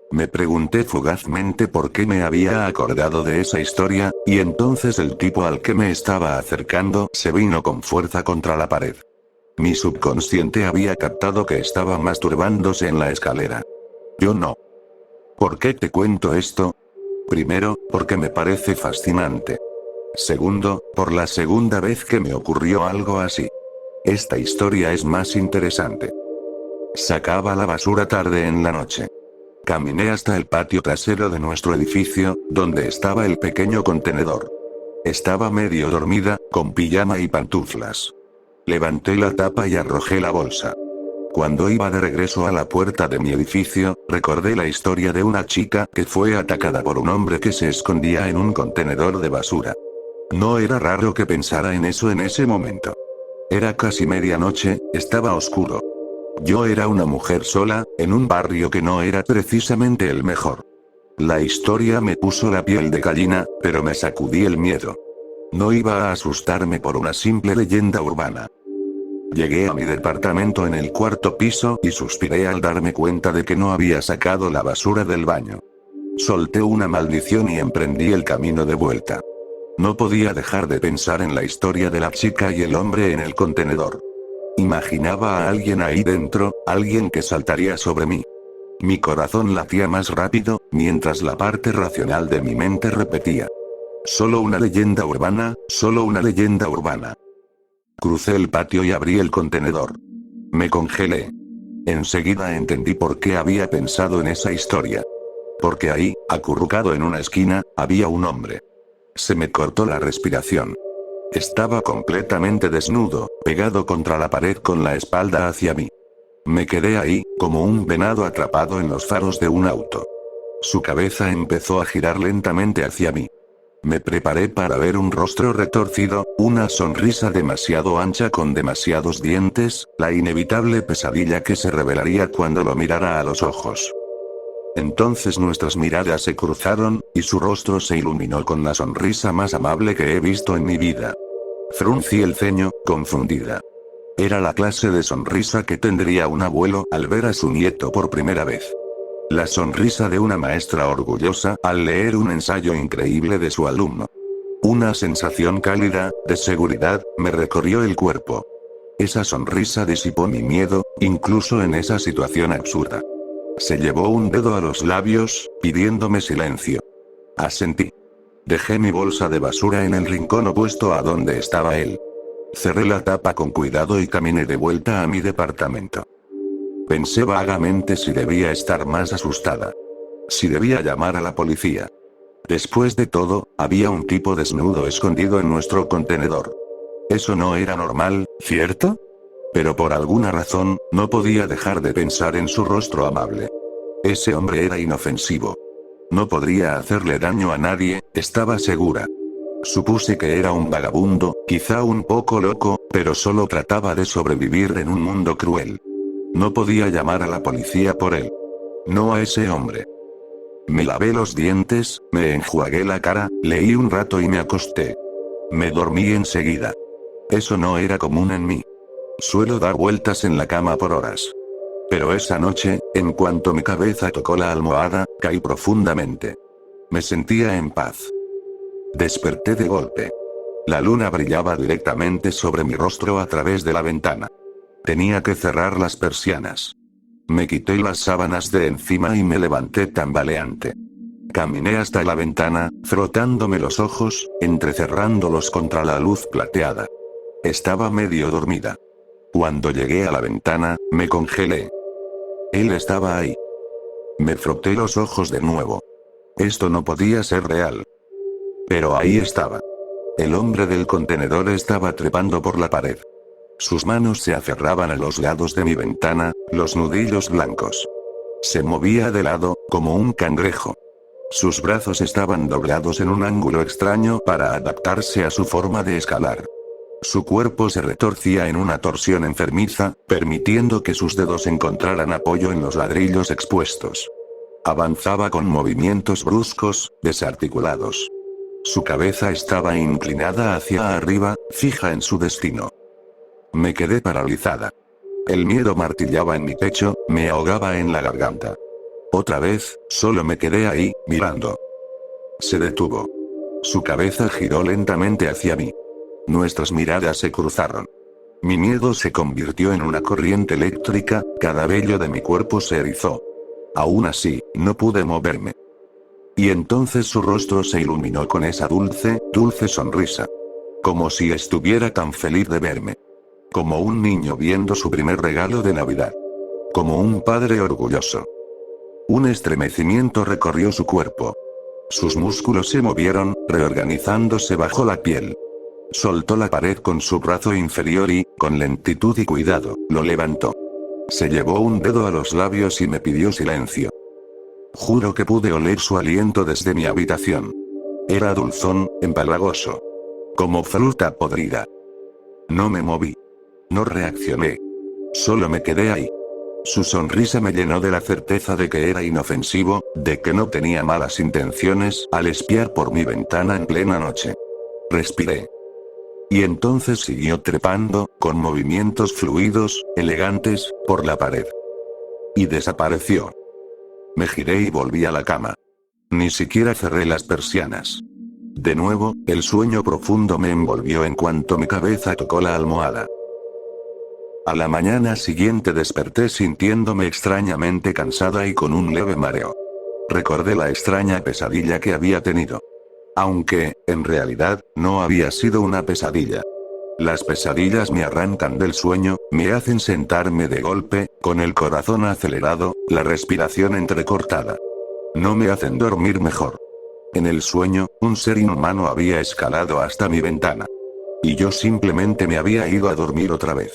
Me pregunté fugazmente por qué me había acordado de esa historia, y entonces el tipo al que me estaba acercando se vino con fuerza contra la pared. Mi subconsciente había captado que estaba masturbándose en la escalera. Yo no. ¿Por qué te cuento esto? Primero, porque me parece fascinante. Segundo, por la segunda vez que me ocurrió algo así. Esta historia es más interesante. Sacaba la basura tarde en la noche. Caminé hasta el patio trasero de nuestro edificio, donde estaba el pequeño contenedor. Estaba medio dormida, con pijama y pantuflas. Levanté la tapa y arrojé la bolsa. Cuando iba de regreso a la puerta de mi edificio, recordé la historia de una chica que fue atacada por un hombre que se escondía en un contenedor de basura. No era raro que pensara en eso en ese momento. Era casi medianoche, estaba oscuro. Yo era una mujer sola, en un barrio que no era precisamente el mejor. La historia me puso la piel de gallina, pero me sacudí el miedo. No iba a asustarme por una simple leyenda urbana. Llegué a mi departamento en el cuarto piso y suspiré al darme cuenta de que no había sacado la basura del baño. Solté una maldición y emprendí el camino de vuelta. No podía dejar de pensar en la historia de la chica y el hombre en el contenedor. Imaginaba a alguien ahí dentro, alguien que saltaría sobre mí. Mi corazón latía más rápido, mientras la parte racional de mi mente repetía. Solo una leyenda urbana, solo una leyenda urbana. Crucé el patio y abrí el contenedor. Me congelé. Enseguida entendí por qué había pensado en esa historia. Porque ahí, acurrucado en una esquina, había un hombre. Se me cortó la respiración. Estaba completamente desnudo, pegado contra la pared con la espalda hacia mí. Me quedé ahí, como un venado atrapado en los faros de un auto. Su cabeza empezó a girar lentamente hacia mí. Me preparé para ver un rostro retorcido, una sonrisa demasiado ancha con demasiados dientes, la inevitable pesadilla que se revelaría cuando lo mirara a los ojos. Entonces nuestras miradas se cruzaron, y su rostro se iluminó con la sonrisa más amable que he visto en mi vida. Fruncí el ceño, confundida. Era la clase de sonrisa que tendría un abuelo al ver a su nieto por primera vez. La sonrisa de una maestra orgullosa al leer un ensayo increíble de su alumno. Una sensación cálida, de seguridad, me recorrió el cuerpo. Esa sonrisa disipó mi miedo, incluso en esa situación absurda. Se llevó un dedo a los labios, pidiéndome silencio. Asentí. Dejé mi bolsa de basura en el rincón opuesto a donde estaba él. Cerré la tapa con cuidado y caminé de vuelta a mi departamento. Pensé vagamente si debía estar más asustada. Si debía llamar a la policía. Después de todo, había un tipo desnudo escondido en nuestro contenedor. Eso no era normal, ¿cierto? Pero por alguna razón, no podía dejar de pensar en su rostro amable. Ese hombre era inofensivo. No podría hacerle daño a nadie, estaba segura. Supuse que era un vagabundo, quizá un poco loco, pero solo trataba de sobrevivir en un mundo cruel. No podía llamar a la policía por él. No a ese hombre. Me lavé los dientes, me enjuagué la cara, leí un rato y me acosté. Me dormí enseguida. Eso no era común en mí. Suelo dar vueltas en la cama por horas. Pero esa noche, en cuanto mi cabeza tocó la almohada, caí profundamente. Me sentía en paz. Desperté de golpe. La luna brillaba directamente sobre mi rostro a través de la ventana. Tenía que cerrar las persianas. Me quité las sábanas de encima y me levanté tambaleante. Caminé hasta la ventana, frotándome los ojos, entrecerrándolos contra la luz plateada. Estaba medio dormida. Cuando llegué a la ventana, me congelé. Él estaba ahí. Me froté los ojos de nuevo. Esto no podía ser real. Pero ahí estaba. El hombre del contenedor estaba trepando por la pared. Sus manos se aferraban a los lados de mi ventana, los nudillos blancos. Se movía de lado, como un cangrejo. Sus brazos estaban doblados en un ángulo extraño para adaptarse a su forma de escalar. Su cuerpo se retorcía en una torsión enfermiza, permitiendo que sus dedos encontraran apoyo en los ladrillos expuestos. Avanzaba con movimientos bruscos, desarticulados. Su cabeza estaba inclinada hacia arriba, fija en su destino. Me quedé paralizada. El miedo martillaba en mi pecho, me ahogaba en la garganta. Otra vez, solo me quedé ahí, mirando. Se detuvo. Su cabeza giró lentamente hacia mí. Nuestras miradas se cruzaron. Mi miedo se convirtió en una corriente eléctrica, cada vello de mi cuerpo se erizó. Aún así, no pude moverme. Y entonces su rostro se iluminó con esa dulce, dulce sonrisa. Como si estuviera tan feliz de verme. Como un niño viendo su primer regalo de Navidad. Como un padre orgulloso. Un estremecimiento recorrió su cuerpo. Sus músculos se movieron, reorganizándose bajo la piel. Soltó la pared con su brazo inferior y, con lentitud y cuidado, lo levantó. Se llevó un dedo a los labios y me pidió silencio. Juro que pude oler su aliento desde mi habitación. Era dulzón, empalagoso. Como fruta podrida. No me moví. No reaccioné. Solo me quedé ahí. Su sonrisa me llenó de la certeza de que era inofensivo, de que no tenía malas intenciones al espiar por mi ventana en plena noche. Respiré. Y entonces siguió trepando, con movimientos fluidos, elegantes, por la pared. Y desapareció. Me giré y volví a la cama. Ni siquiera cerré las persianas. De nuevo, el sueño profundo me envolvió en cuanto mi cabeza tocó la almohada. A la mañana siguiente desperté sintiéndome extrañamente cansada y con un leve mareo. Recordé la extraña pesadilla que había tenido. Aunque, en realidad, no había sido una pesadilla. Las pesadillas me arrancan del sueño, me hacen sentarme de golpe, con el corazón acelerado, la respiración entrecortada. No me hacen dormir mejor. En el sueño, un ser inhumano había escalado hasta mi ventana. Y yo simplemente me había ido a dormir otra vez.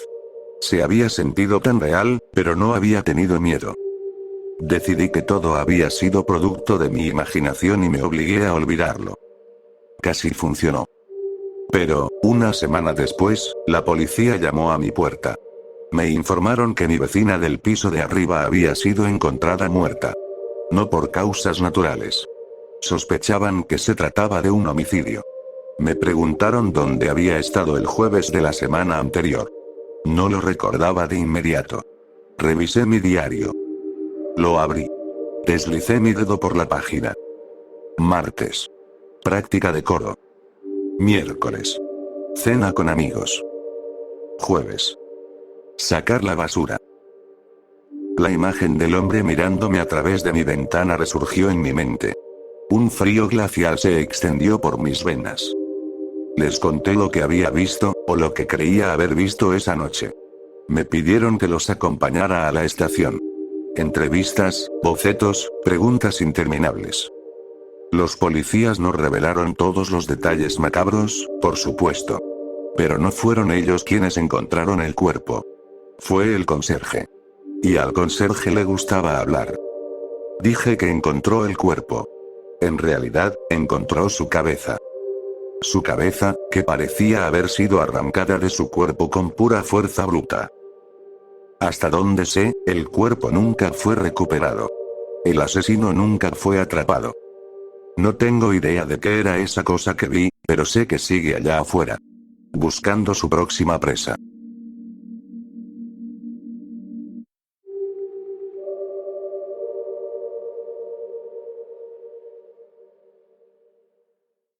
Se había sentido tan real, pero no había tenido miedo. Decidí que todo había sido producto de mi imaginación y me obligué a olvidarlo. Casi funcionó. Pero, una semana después, la policía llamó a mi puerta. Me informaron que mi vecina del piso de arriba había sido encontrada muerta. No por causas naturales. Sospechaban que se trataba de un homicidio. Me preguntaron dónde había estado el jueves de la semana anterior. No lo recordaba de inmediato. Revisé mi diario. Lo abrí. Deslicé mi dedo por la página. Martes. Práctica de coro. Miércoles. Cena con amigos. Jueves. Sacar la basura. La imagen del hombre mirándome a través de mi ventana resurgió en mi mente. Un frío glacial se extendió por mis venas. Les conté lo que había visto, o lo que creía haber visto esa noche. Me pidieron que los acompañara a la estación. Entrevistas, bocetos, preguntas interminables. Los policías no revelaron todos los detalles macabros, por supuesto. Pero no fueron ellos quienes encontraron el cuerpo. Fue el conserje. Y al conserje le gustaba hablar. Dije que encontró el cuerpo. En realidad, encontró su cabeza. Su cabeza, que parecía haber sido arrancada de su cuerpo con pura fuerza bruta. Hasta donde sé, el cuerpo nunca fue recuperado. El asesino nunca fue atrapado. No tengo idea de qué era esa cosa que vi, pero sé que sigue allá afuera. Buscando su próxima presa.